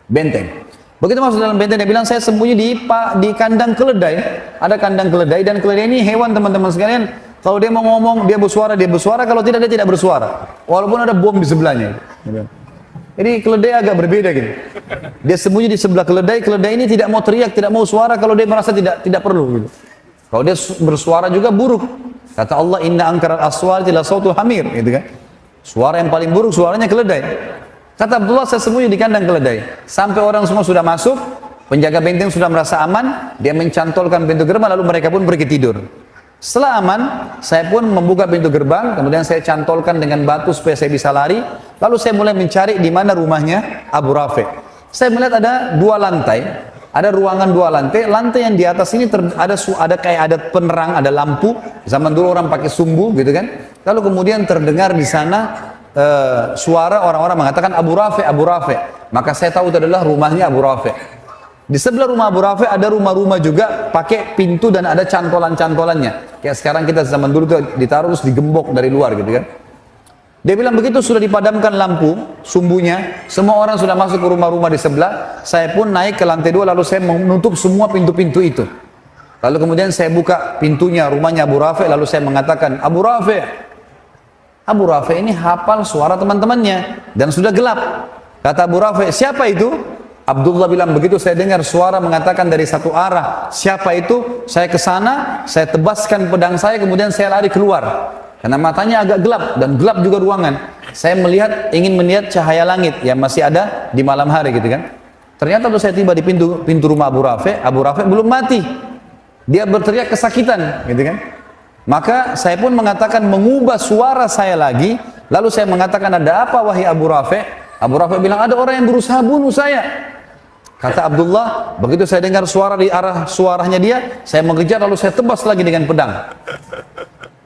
benteng. Begitu masuk dalam benteng, dia bilang, saya sembunyi di kandang keledai. Ada kandang keledai, dan keledai ini hewan teman-teman sekalian. Kalau dia mau ngomong, dia bersuara, kalau tidak, dia tidak bersuara. Walaupun ada bom di sebelahnya. Jadi keledai agak berbeda gitu. Dia sembunyi di sebelah keledai ini tidak mau teriak, tidak mau suara kalau dia merasa tidak perlu gitu. Kalau dia bersuara juga buruk. Kata Allah, inna angkaral aswati la sautul hamir, gitu kan. Suara yang paling buruk suaranya keledai. Kata Abdullah, saya sembunyi di kandang keledai. Sampai orang semua sudah masuk, penjaga benteng sudah merasa aman, dia mencantolkan pintu gerbang, lalu mereka pun pergi tidur. Setelah aman, saya pun membuka pintu gerbang, kemudian saya cantolkan dengan batu supaya saya bisa lari. Lalu saya mulai mencari di mana rumahnya Abu Rafi'. Saya melihat ada 2 lantai. Ada ruangan 2 lantai, lantai yang di atas ini ada kayak ada penerang, ada lampu. Zaman dulu orang pakai sumbu gitu kan. Lalu kemudian terdengar di sana suara orang-orang mengatakan Abu Rafi', Abu Rafi'. Maka saya tahu itu adalah rumahnya Abu Rafi'. Di sebelah rumah Abu Rafi' ada rumah-rumah juga pakai pintu dan ada cantolan-cantolannya. Kayak sekarang kita zaman dulu tuh ditaruh terus digembok dari luar gitu kan. Dia bilang begitu sudah dipadamkan lampu, sumbunya, semua orang sudah masuk ke rumah-rumah di sebelah, saya pun naik ke lantai 2 lalu saya menutup semua pintu-pintu itu. Lalu kemudian saya buka pintunya rumahnya Abu Rafi', lalu saya mengatakan, Abu Rafi' ini hafal suara teman-temannya dan sudah gelap. Kata Abu Rafi', siapa itu? Abdullah bilang begitu saya dengar suara mengatakan dari satu arah. Siapa itu? Saya ke sana, saya tebaskan pedang saya, kemudian saya lari keluar. Karena matanya agak gelap dan gelap juga ruangan. Saya ingin melihat cahaya langit yang masih ada di malam hari gitu kan. Ternyata waktu saya tiba di pintu rumah Abu Rafi belum mati. Dia berteriak kesakitan gitu kan. Maka saya pun mengatakan mengubah suara saya lagi. Lalu saya mengatakan, ada apa wahai Abu Rafi? Abu Rafi bilang, ada orang yang berusaha bunuh saya. Kata Abdullah, begitu saya dengar suara di arah suaranya dia, saya mengejar lalu saya tebas lagi dengan pedang.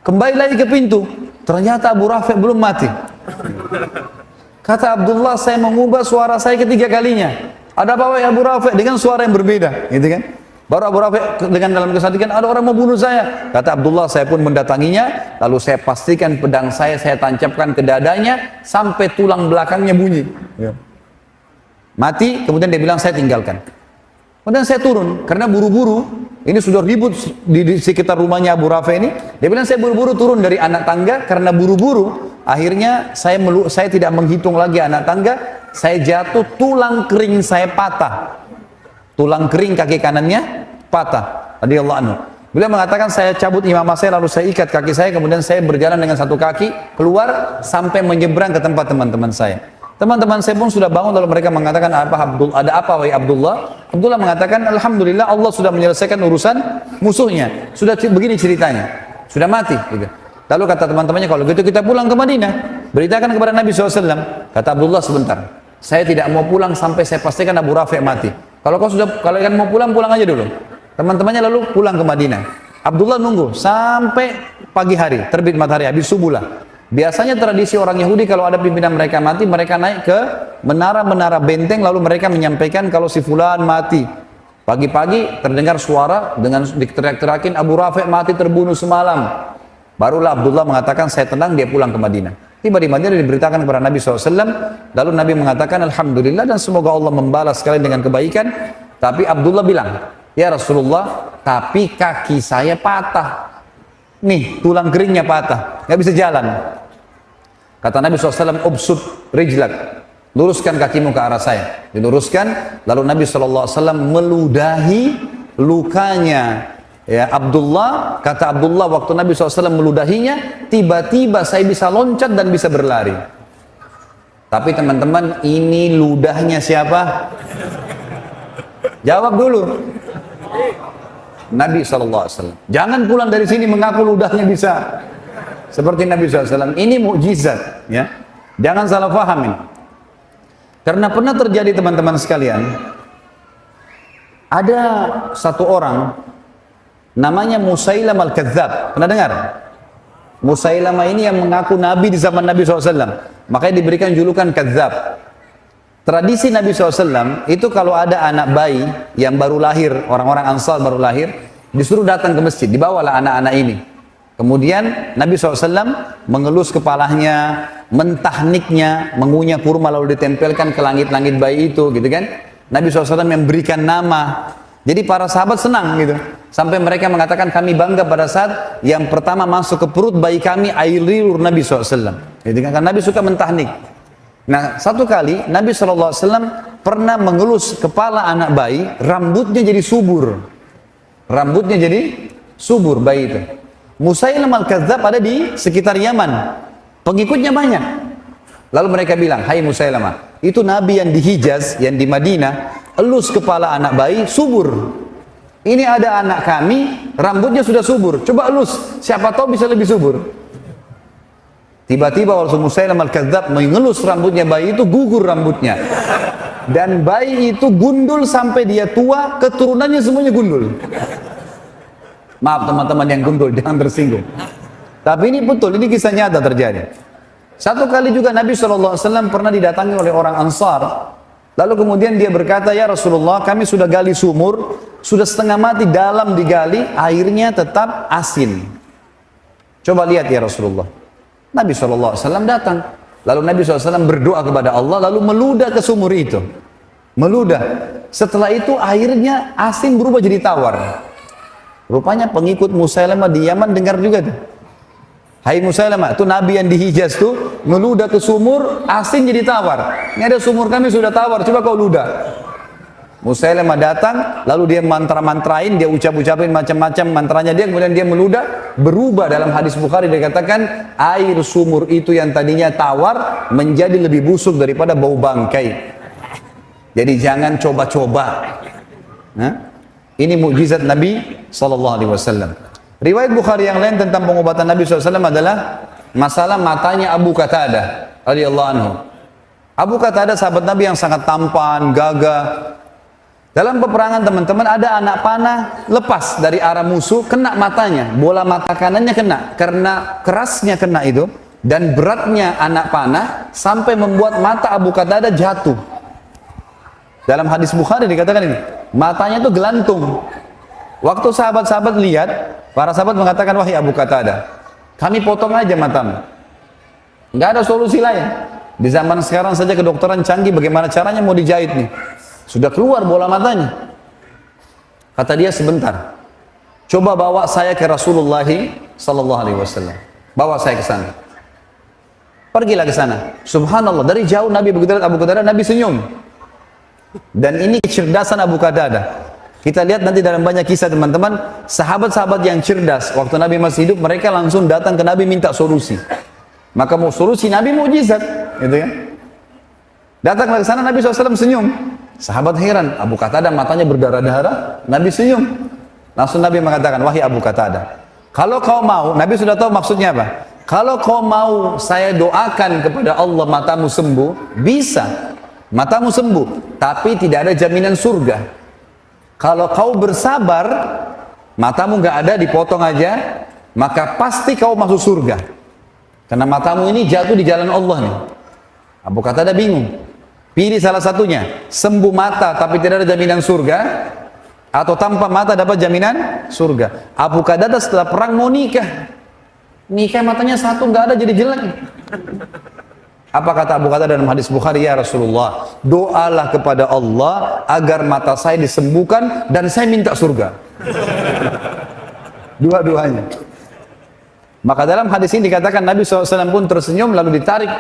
Kembali lagi ke pintu, ternyata Abu Rafi belum mati. Kata Abdullah, saya mengubah suara saya ketiga kalinya. Ada apa wahai Abu Rafi? Dengan suara yang berbeda, gitu kan? Baru Abu Rafi dengan dalam kesadikan, ada orang mau bunuh saya. Kata Abdullah, saya pun mendatanginya, lalu saya pastikan pedang saya tancapkan ke dadanya sampai tulang belakangnya bunyi. Ya. Mati, kemudian dia bilang saya tinggalkan. Kemudian saya turun, karena buru-buru, ini sudah ribut di sekitar rumahnya Abu Rafi ini. Dia bilang saya buru-buru turun dari anak tangga, karena buru-buru, akhirnya saya tidak menghitung lagi anak tangga, saya jatuh, tulang kering saya patah. Tulang kering kaki kanannya patah. Radhiyallahu anhu. Beliau mengatakan saya cabut imamah saya, lalu saya ikat kaki saya, kemudian saya berjalan dengan satu kaki, keluar sampai menyeberang ke tempat teman-teman saya. Teman-teman saya pun sudah bangun, lalu mereka mengatakan, ada apa wahai Abdullah? Abdullah mengatakan, alhamdulillah Allah sudah menyelesaikan urusan musuhnya. Sudah begini ceritanya, sudah mati. Gitu. Lalu kata teman-temannya, kalau gitu kita pulang ke Madinah, beritakan kepada Nabi SAW. Kata Abdullah, sebentar, saya tidak mau pulang sampai saya pastikan Abu Rafi mati. Kalau kalian mau pulang, pulang aja dulu. Teman-temannya lalu pulang ke Madinah. Abdullah nunggu sampai pagi hari, terbit matahari, habis subuh lah. Biasanya tradisi orang Yahudi kalau ada pimpinan mereka mati, mereka naik ke menara-menara benteng lalu mereka menyampaikan kalau si fulan mati. Pagi-pagi terdengar suara dengan diteriak-teriakin, Abu Rafi mati terbunuh semalam. Barulah Abdullah mengatakan saya tenang, dia pulang ke Madinah. Tiba di Madinah diberitakan kepada Nabi SAW, lalu Nabi mengatakan alhamdulillah dan semoga Allah membalas sekalian dengan kebaikan. Tapi Abdullah bilang, ya Rasulullah, tapi kaki saya patah. Nih, tulang keringnya patah, nggak bisa jalan. Kata Nabi SAW, ubsud rijlak, luruskan kakimu ke arah saya. Diluruskan, lalu Nabi SAW meludahi lukanya. Ya, Abdullah, kata Abdullah, waktu Nabi SAW meludahinya, tiba-tiba saya bisa loncat dan bisa berlari. Tapi teman-teman, ini ludahnya siapa? Jawab dulu. Nabi SAW. Jangan pulang dari sini mengaku ludahnya bisa. Seperti Nabi SAW. Ini mukjizat, ya. Jangan salah fahamin. Karena pernah terjadi teman-teman sekalian, ada satu orang namanya Musailamah al-Kadzab. Pernah dengar? Musailamah ini yang mengaku Nabi di zaman Nabi SAW. Makanya diberikan julukan Kadzab. Tradisi Nabi SAW itu kalau ada anak bayi yang baru lahir, orang-orang Ansar baru lahir, disuruh datang ke masjid, dibawalah anak-anak ini. Kemudian Nabi SAW mengelus kepalanya, mentahniknya, mengunyah kurma lalu ditempelkan ke langit-langit bayi itu, gitu kan? Nabi SAW memberikan nama. Jadi para sahabat senang gitu. Sampai mereka mengatakan kami bangga pada saat yang pertama masuk ke perut bayi kami air liur Nabi SAW. Gitu kan? Karena Nabi suka mentahnik. Nah, satu kali Nabi SAW pernah mengelus kepala anak bayi, rambutnya jadi subur. Rambutnya jadi subur bayi itu. Musailamah al-Kadzab ada di sekitar Yaman. Pengikutnya banyak. Lalu mereka bilang, hai Musailamah, itu Nabi yang di Hijaz, yang di Madinah, elus kepala anak bayi, subur. Ini ada anak kami, rambutnya sudah subur. Coba elus, siapa tahu bisa lebih subur. Tiba-tiba waktu Musailamah al-Kadzab mengelus rambutnya bayi itu, gugur rambutnya. Dan bayi itu gundul sampai dia tua, keturunannya semuanya gundul. Maaf teman-teman yang gundul, jangan tersinggung. Tapi ini betul, ini kisah nyata terjadi. Satu kali juga Nabi SAW pernah didatangi oleh orang Ansar. Lalu kemudian dia berkata, ya Rasulullah, kami sudah gali sumur, sudah setengah mati dalam digali, airnya tetap asin. Coba lihat ya Rasulullah. Nabi SAW datang. Lalu Nabi SAW berdoa kepada Allah, lalu meludah ke sumur itu. Meludah. Setelah itu airnya asin berubah jadi tawar. Rupanya pengikut Musailamah di Yaman dengar juga tuh. Hai Musailamah, itu Nabi yang di Hijaz tuh meludah ke sumur, asin jadi tawar. Ini ada sumur kami sudah tawar, coba kau ludah. Musailamah datang, lalu dia mantra-mantrain, dia ucap-ucapin macam-macam mantranya dia, kemudian dia meludah, berubah. Dalam hadis Bukhari dikatakan air sumur itu yang tadinya tawar menjadi lebih busuk daripada bau bangkai. Jadi jangan coba-coba. Ini mukjizat Nabi SAW. Riwayat Bukhari yang lain tentang pengobatan Nabi SAW adalah masalah matanya Abu Qatadah radhiyallahu anhu. Abu Qatadah sahabat Nabi yang sangat tampan, gagah. Dalam peperangan teman-teman ada anak panah lepas dari arah musuh, kena matanya, bola mata kanannya kena, karena kerasnya kena itu dan beratnya anak panah sampai membuat mata Abu Qatadah jatuh. Dalam hadis Bukhari dikatakan ini, matanya itu gelantung. Waktu sahabat-sahabat lihat, para sahabat mengatakan, wahai Abu Qatadah, kami potong aja matamu. Nggak ada solusi lain. Di zaman sekarang saja kedokteran canggih, bagaimana caranya mau dijahit nih? Sudah keluar bola matanya. Kata dia, sebentar. Coba bawa saya ke Rasulullah sallallahu alaihi wasallam. Bawa saya ke sana. Pergilah ke sana. Subhanallah, dari jauh Nabi begitu lihat Abu Qatadah, Nabi senyum. Dan ini kecerdasan Abu Qatadah. Kita lihat nanti dalam banyak kisah teman-teman, sahabat-sahabat yang cerdas waktu Nabi masih hidup, mereka langsung datang ke Nabi minta solusi. Maka mau solusi Nabi mukjizat, gitu kan? Datang ke sana Nabi SAW senyum. Sahabat heran, Abu Qatadah matanya berdarah-darah, Nabi senyum. Langsung Nabi mengatakan, wahai Abu Qatadah, kalau kau mau, Nabi sudah tahu maksudnya apa. Kalau kau mau saya doakan kepada Allah matamu sembuh, bisa. Matamu sembuh, tapi tidak ada jaminan surga. Kalau kau bersabar, matamu nggak ada, dipotong aja, maka pasti kau masuk surga. Karena matamu ini jatuh di jalan Allah nih. Abu Qatadah bingung. Pilih salah satunya, sembuh mata tapi tidak ada jaminan surga, atau tanpa mata dapat jaminan surga. Abu Qatadah setelah perang mau nikah. Nikah matanya satu nggak ada, jadi jelek. Apa kata Abu Qatadah dalam hadis Bukhari? Ya Rasulullah, doalah kepada Allah agar mata saya disembuhkan dan saya minta surga. Dua-duanya. Maka dalam hadis ini dikatakan Nabi SAW pun tersenyum lalu ditarik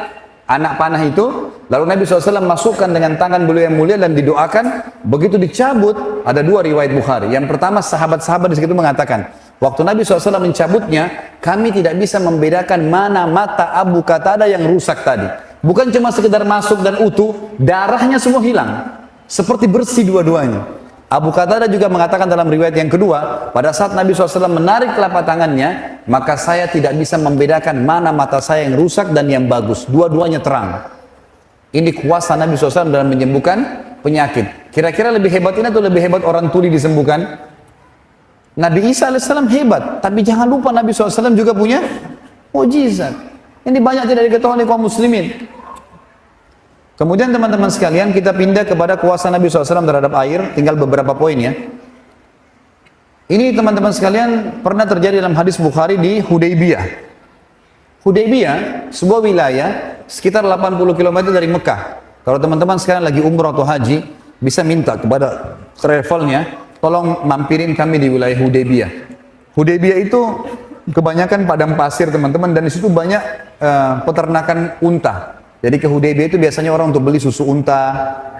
anak panah itu, lalu Nabi SAW masukkan dengan tangan beliau yang mulia dan didoakan. Begitu dicabut, ada dua riwayat Bukhari. Yang pertama, sahabat-sahabat di situ mengatakan, waktu Nabi SAW mencabutnya, kami tidak bisa membedakan mana mata Abu Qatadah yang rusak tadi. Bukan cuma sekedar masuk dan utuh, darahnya semua hilang. Seperti bersih dua-duanya. Abu Qatadah juga mengatakan dalam riwayat yang kedua, pada saat Nabi SAW menarik telapak tangannya, maka saya tidak bisa membedakan mana mata saya yang rusak dan yang bagus. Dua-duanya terang. Ini kuasa Nabi SAW dalam menyembuhkan penyakit. Kira-kira lebih hebat ini atau lebih hebat orang tuli disembuhkan? Nabi Isa AS hebat, tapi jangan lupa Nabi SAW juga punya mukjizat. Ini banyak tidak diketahui oleh kaum muslimin. Kemudian teman-teman sekalian, kita pindah kepada kuasa Nabi SAW terhadap air, tinggal beberapa poin ya. Ini teman-teman sekalian pernah terjadi dalam hadis Bukhari di Hudaybiyah. Hudaybiyah, sebuah wilayah sekitar 80 km dari Mekah. Kalau teman-teman sekarang lagi umrah atau haji, bisa minta kepada travelnya, tolong mampirin kami di wilayah Hudaybiyah. Hudaybiyah itu kebanyakan padang pasir teman-teman, dan di situ banyak peternakan unta. Jadi ke Hudaybiyah itu biasanya orang untuk beli susu unta,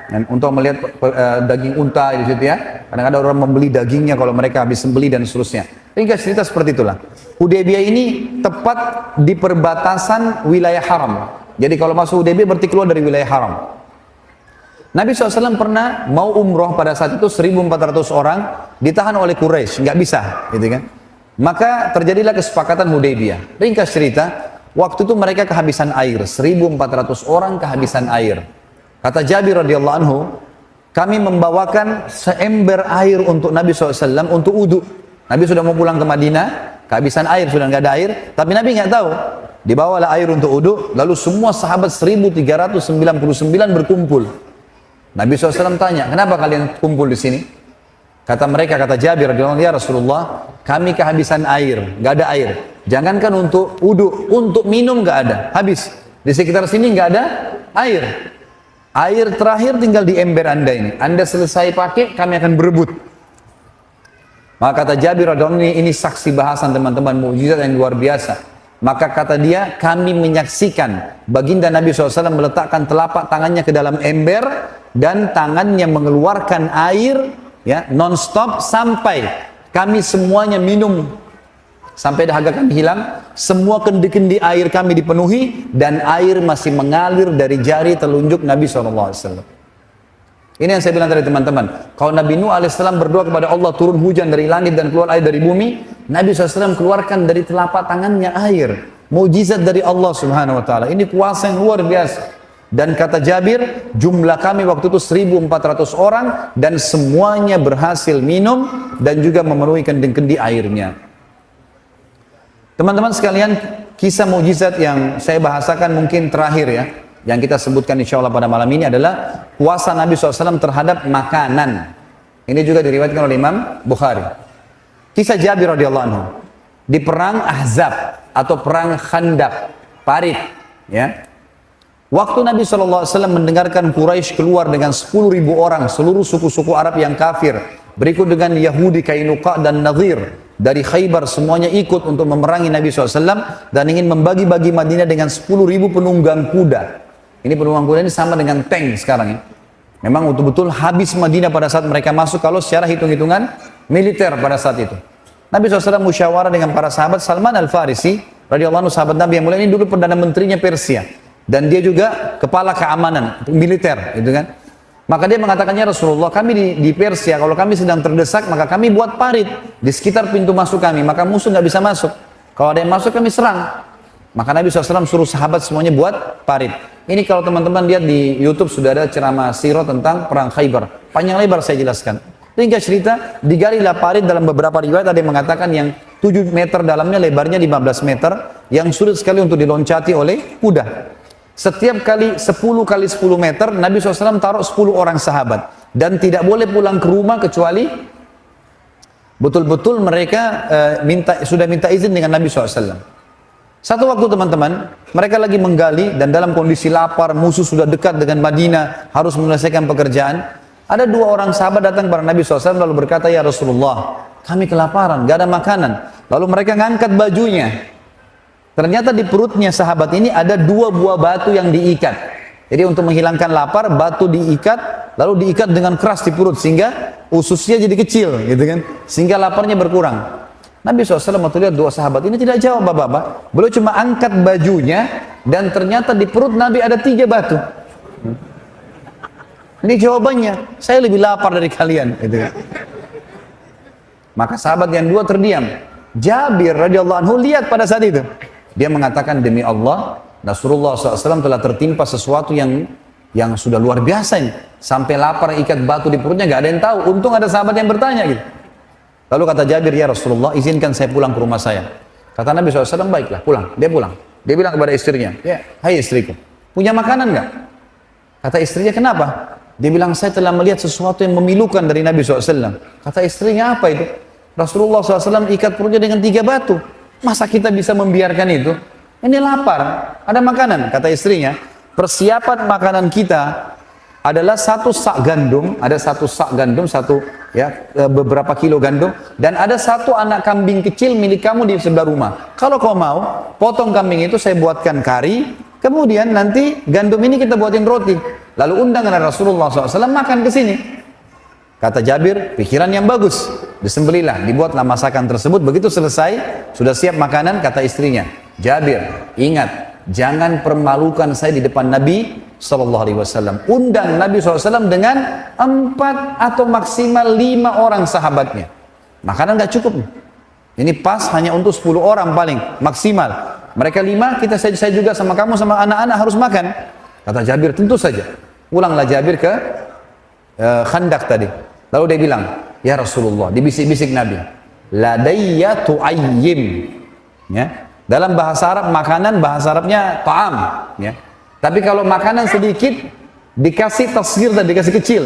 dan untuk melihat daging unta di situ ya. Kadang-kadang orang membeli dagingnya kalau mereka habis sembeli dan seterusnya. Ringkas cerita seperti itulah. Hudaybiyah ini tepat di perbatasan wilayah haram. Jadi kalau masuk Hudaybiyah berarti keluar dari wilayah haram. Nabi SAW pernah mau umroh pada saat itu 1.400 orang ditahan oleh Quraisy, nggak bisa, gitu kan? Maka terjadilah kesepakatan Hudaybiyah. Ringkas cerita. Waktu itu mereka kehabisan air, 1.400 orang kehabisan air. Kata Jabir radhiyallahu anhu, kami membawakan seember air untuk Nabi SAW untuk wudu. Nabi sudah mau pulang ke Madinah, kehabisan air, sudah nggak ada air, tapi Nabi nggak tahu. Dibawalah air untuk wudu, lalu semua sahabat 1.399 berkumpul. Nabi SAW tanya, kenapa kalian kumpul di sini? Kata mereka, kata Jabir radhiyallahu anhu, ya Rasulullah, kami kehabisan air, nggak ada air. Jangankan untuk wudu, untuk minum nggak ada, habis. Di sekitar sini nggak ada air. Air terakhir tinggal di ember anda ini. Anda selesai pakai, kami akan berebut. Maka kata Jabir radhiyallahu anhu, ini saksi bahasan teman-teman, mukjizat yang luar biasa. Maka kata dia, kami menyaksikan baginda Nabi SAW meletakkan telapak tangannya ke dalam ember, dan tangannya mengeluarkan air ya non-stop sampai kami semuanya minum, sampai dahaga kami hilang, semua kendi-kendi air kami dipenuhi, dan air masih mengalir dari jari telunjuk Nabi SAW. Ini yang saya bilang tadi teman-teman, kalau Nabi Nuh AS berdoa kepada Allah turun hujan dari langit dan keluar air dari bumi, Nabi SAW keluarkan dari telapak tangannya air, mukjizat dari Allah Subhanahu Wa Taala. Ini kuasa yang luar biasa. Dan kata Jabir, jumlah kami waktu itu 1.400 orang dan semuanya berhasil minum dan juga memenuhi kendi-kendi airnya. Teman-teman sekalian, kisah mukjizat yang saya bahasakan mungkin terakhir ya, yang kita sebutkan insya Allah pada malam ini adalah puasa Nabi SAW terhadap makanan. Ini juga diriwayatkan oleh Imam Bukhari. Kisah Jabir radhiyallahu anhu di perang Ahzab atau perang Khandaq, Parit, ya. Waktu Nabi SAW mendengarkan Quraisy keluar dengan 10.000 orang, seluruh suku-suku Arab yang kafir, berikut dengan Yahudi, Kainuqa dan Nadhir dari Khaybar, semuanya ikut untuk memerangi Nabi SAW dan ingin membagi-bagi Madinah dengan 10.000 penunggang kuda. Ini penunggang kuda ini sama dengan tank sekarang ya. Memang betul-betul habis Madinah pada saat mereka masuk kalau secara hitung-hitungan militer pada saat itu. Nabi SAW musyawarah dengan para sahabat. Salman Al-Farisi radhiyallahu anhu, sahabat Nabi yang mulia ini dulu perdana menterinya Persia dan dia juga kepala keamanan militer, gitu kan. Maka dia mengatakannya, Rasulullah, kami di Persia, kalau kami sedang terdesak, maka kami buat parit di sekitar pintu masuk kami, maka musuh nggak bisa masuk. Kalau ada yang masuk, kami serang. Maka Nabi SAW suruh sahabat semuanya buat parit. Ini kalau teman-teman lihat di YouTube sudah ada ceramah sirah tentang perang Khaybar. Panjang lebar saya jelaskan. Ringkas cerita, digalilah parit. Dalam beberapa riwayat ada yang mengatakan yang 7 meter dalamnya, lebarnya 15 meter, yang sulit sekali untuk diloncati oleh kuda. Setiap kali 10 kali 10 meter, Nabi SAW taruh 10 orang sahabat. Dan tidak boleh pulang ke rumah kecuali betul-betul mereka sudah minta izin dengan Nabi SAW. Satu waktu teman-teman, mereka lagi menggali dan dalam kondisi lapar, musuh sudah dekat dengan Madinah, harus menyelesaikan pekerjaan. Ada 2 orang sahabat datang kepada Nabi SAW lalu berkata, ya Rasulullah, kami kelaparan, gak ada makanan. Lalu mereka ngangkat bajunya. Ternyata di perutnya sahabat ini ada 2 buah batu yang diikat. Jadi untuk menghilangkan lapar, batu diikat, lalu diikat dengan keras di perut sehingga ususnya jadi kecil, gitu kan? Sehingga laparnya berkurang. Nabi SAW waktu lihat 2 sahabat ini tidak jawab bapak-bapak. Beliau cuma angkat bajunya dan ternyata di perut Nabi ada 3 batu. Ini jawabannya, saya lebih lapar dari kalian, gitu kan? Maka sahabat yang 2 terdiam. Jabir radhiyallahu anhu lihat pada saat itu. Dia mengatakan, demi Allah, Rasulullah SAW telah tertimpa sesuatu yang sudah luar biasa ini. Sampai lapar ikat batu di perutnya, gak ada yang tahu. Untung ada sahabat yang bertanya gitu. Lalu kata Jabir, ya Rasulullah, izinkan saya pulang ke rumah saya. Kata Nabi SAW, baiklah, pulang. Dia pulang. Dia bilang kepada istrinya, ya, hai istriku, punya makanan gak? Kata istrinya, kenapa? Dia bilang, saya telah melihat sesuatu yang memilukan dari Nabi SAW. Kata istrinya, apa itu? Rasulullah SAW ikat perutnya dengan 3 batu. Masa kita bisa membiarkan itu? Ini lapar, ada makanan. Kata istrinya, persiapan makanan kita adalah 1 sak gandum, ada 1 sak gandum, beberapa kilo gandum, dan ada 1 anak kambing kecil milik kamu di sebelah rumah. Kalau kau mau, potong kambing itu saya buatkan kari, kemudian nanti gandum ini kita buatin roti. Lalu undang Rasulullah SAW makan ke sini. Kata Jabir, pikiran yang bagus. Disembelilah, dibuatlah masakan tersebut. Begitu selesai, sudah siap makanan, kata istrinya, Jabir, ingat, jangan permalukan saya di depan Nabi SAW. Undang Nabi SAW dengan 4 atau maksimal 5 orang sahabatnya. Makanan gak cukup. Ini pas hanya untuk 10 orang paling, maksimal. Mereka 5, saya juga sama kamu, sama anak-anak harus makan. Kata Jabir, tentu saja. Pulanglah Jabir ke Khandaq tadi. Lalu dia bilang, ya Rasulullah, dibisik-bisik Nabi, ladayya tu'ayyim. Ya. Dalam bahasa Arab, makanan, bahasa Arabnya ta'am. Ya. Tapi kalau makanan sedikit, dikasih tasghir dan dikasih kecil.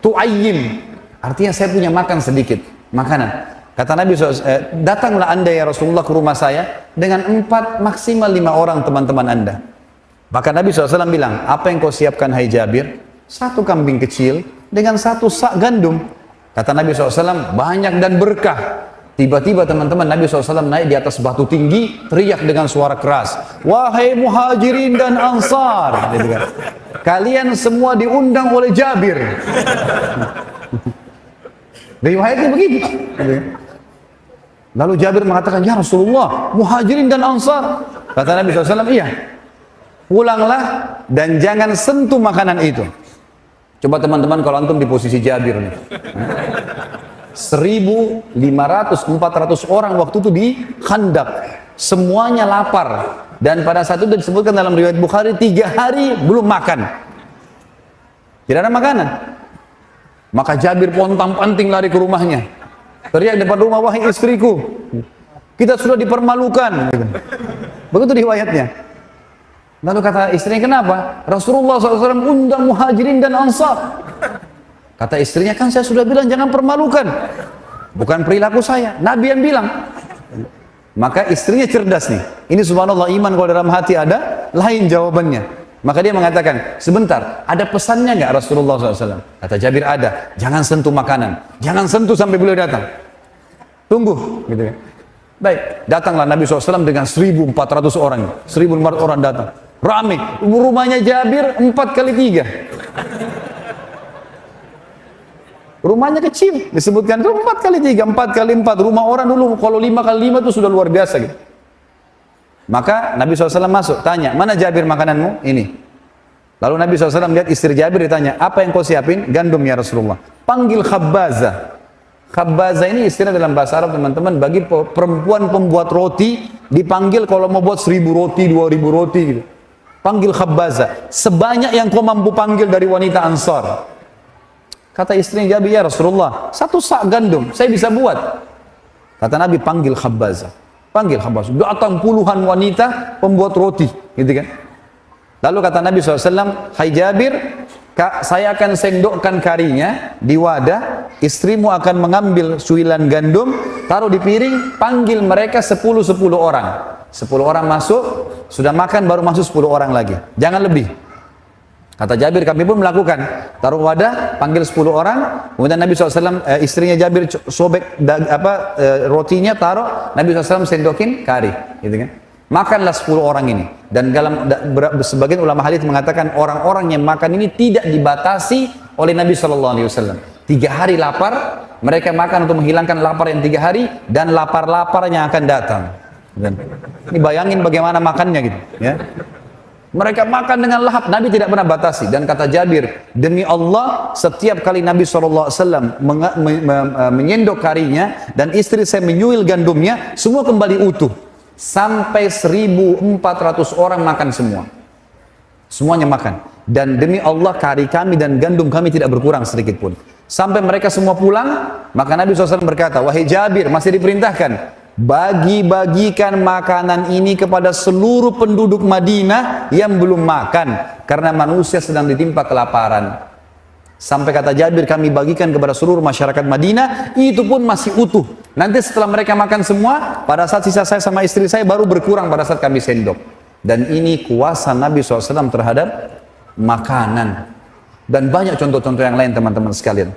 Tu'ayyim. Artinya saya punya makan sedikit, makanan. Kata Nabi SAW, datanglah anda ya Rasulullah ke rumah saya, dengan 4, maksimal 5 orang teman-teman anda. Maka Nabi SAW bilang, apa yang kau siapkan hai Jabir? 1 kambing kecil, dengan 1 sak gandum. Kata Nabi SAW, banyak dan berkah. Tiba-tiba teman-teman Nabi SAW naik di atas batu tinggi, teriak dengan suara keras, wahai muhajirin dan ansar, gitu kan. Kalian semua diundang oleh Jabir. Riwayatnya begitu. Lalu Jabir mengatakan, ya Rasulullah, muhajirin dan ansar. Kata Nabi SAW, iya. Pulanglah dan jangan sentuh makanan itu. Coba teman-teman kalau antum di posisi Jabir nih. 1.500, 400 orang waktu itu di Khandaq. Semuanya lapar. Dan pada saat itu disebutkan dalam riwayat Bukhari, 3 hari belum makan. Tidak ada makanan. Maka Jabir pontang-panting lari ke rumahnya. Teriak depan rumah, wahai istriku, kita sudah dipermalukan. Begitu riwayatnya. Lalu kata istrinya, kenapa? Rasulullah SAW undang muhajirin dan ansar. Kata istrinya, kan saya sudah bilang jangan permalukan. Bukan perilaku saya, Nabi yang bilang. Maka istrinya cerdas nih. Ini subhanallah, iman kalau dalam hati ada, lain jawabannya. Maka dia mengatakan, sebentar, ada pesannya nggak Rasulullah SAW? Kata Jabir, ada. Jangan sentuh makanan. Jangan sentuh sampai beliau datang. Tunggu. Gitu kan. Baik, datanglah Nabi SAW dengan 1.400 orang. 1.400 orang datang. Ramai. Rumahnya Jabir 4 kali 3. Rumahnya kecil, disebutkan itu 4 kali 3, 4 kali 4. Rumah orang dulu kalau 5 kali 5 itu sudah luar biasa gitu. Maka Nabi SAW masuk, tanya, mana Jabir makananmu? Ini. Lalu Nabi SAW lihat istri Jabir, ditanya, apa yang kau siapin? Gandum ya Rasulullah. Panggil Khabbaza. Khabbaza ini istilah dalam bahasa Arab teman-teman, bagi perempuan pembuat roti, dipanggil kalau mau buat 1.000 roti, 2.000 roti gitu. Panggil Khabbaza. Sebanyak yang kau mampu panggil dari wanita Ansar. Kata istrinya Jabir, ya Rasulullah, 1 sak gandum, saya bisa buat. Kata Nabi, panggil Khabbaza. Panggil Khabbaza. Datang puluhan wanita pembuat roti, gitu kan. Lalu kata Nabi SAW, hai Jabir, saya akan sendokkan karinya di wadah, istrimu akan mengambil suilan gandum, taruh di piring, panggil mereka 10 orang. 10 orang masuk, sudah makan baru masuk 10 orang lagi. Jangan lebih. Kata Jabir, kami pun melakukan. Taruh wadah, panggil 10 orang. Kemudian Nabi SAW, istrinya Jabir sobek rotinya, taruh. Nabi SAW sendokin kari. Gitu kan. Makanlah 10 orang ini. Dan dalam sebagian ulama hadis mengatakan orang-orang yang makan ini tidak dibatasi oleh Nabi SAW. 3 hari lapar, mereka makan untuk menghilangkan lapar yang 3 hari. Dan lapar-laparnya akan datang. Dan ini bayangin bagaimana makannya gitu. Ya. Mereka makan dengan lahap, Nabi tidak pernah batasi. Dan kata Jabir, demi Allah, setiap kali Nabi SAW menyendok karinya, dan istri saya menyuil gandumnya, semua kembali utuh. Sampai 1.400 orang makan semua. Semuanya makan. Dan demi Allah, kari kami dan gandum kami tidak berkurang sedikit pun. Sampai mereka semua pulang, maka Nabi SAW berkata, wahai Jabir, masih diperintahkan, bagi-bagikan makanan ini kepada seluruh penduduk Madinah yang belum makan, karena manusia sedang ditimpa kelaparan. Sampai kata Jabir, kami bagikan kepada seluruh masyarakat Madinah, itu pun masih utuh. Nanti setelah mereka makan semua, pada saat sisa saya sama istri saya baru berkurang pada saat kami sendok. Dan ini kuasa Nabi SAW terhadap makanan. Dan banyak contoh-contoh yang lain teman-teman sekalian.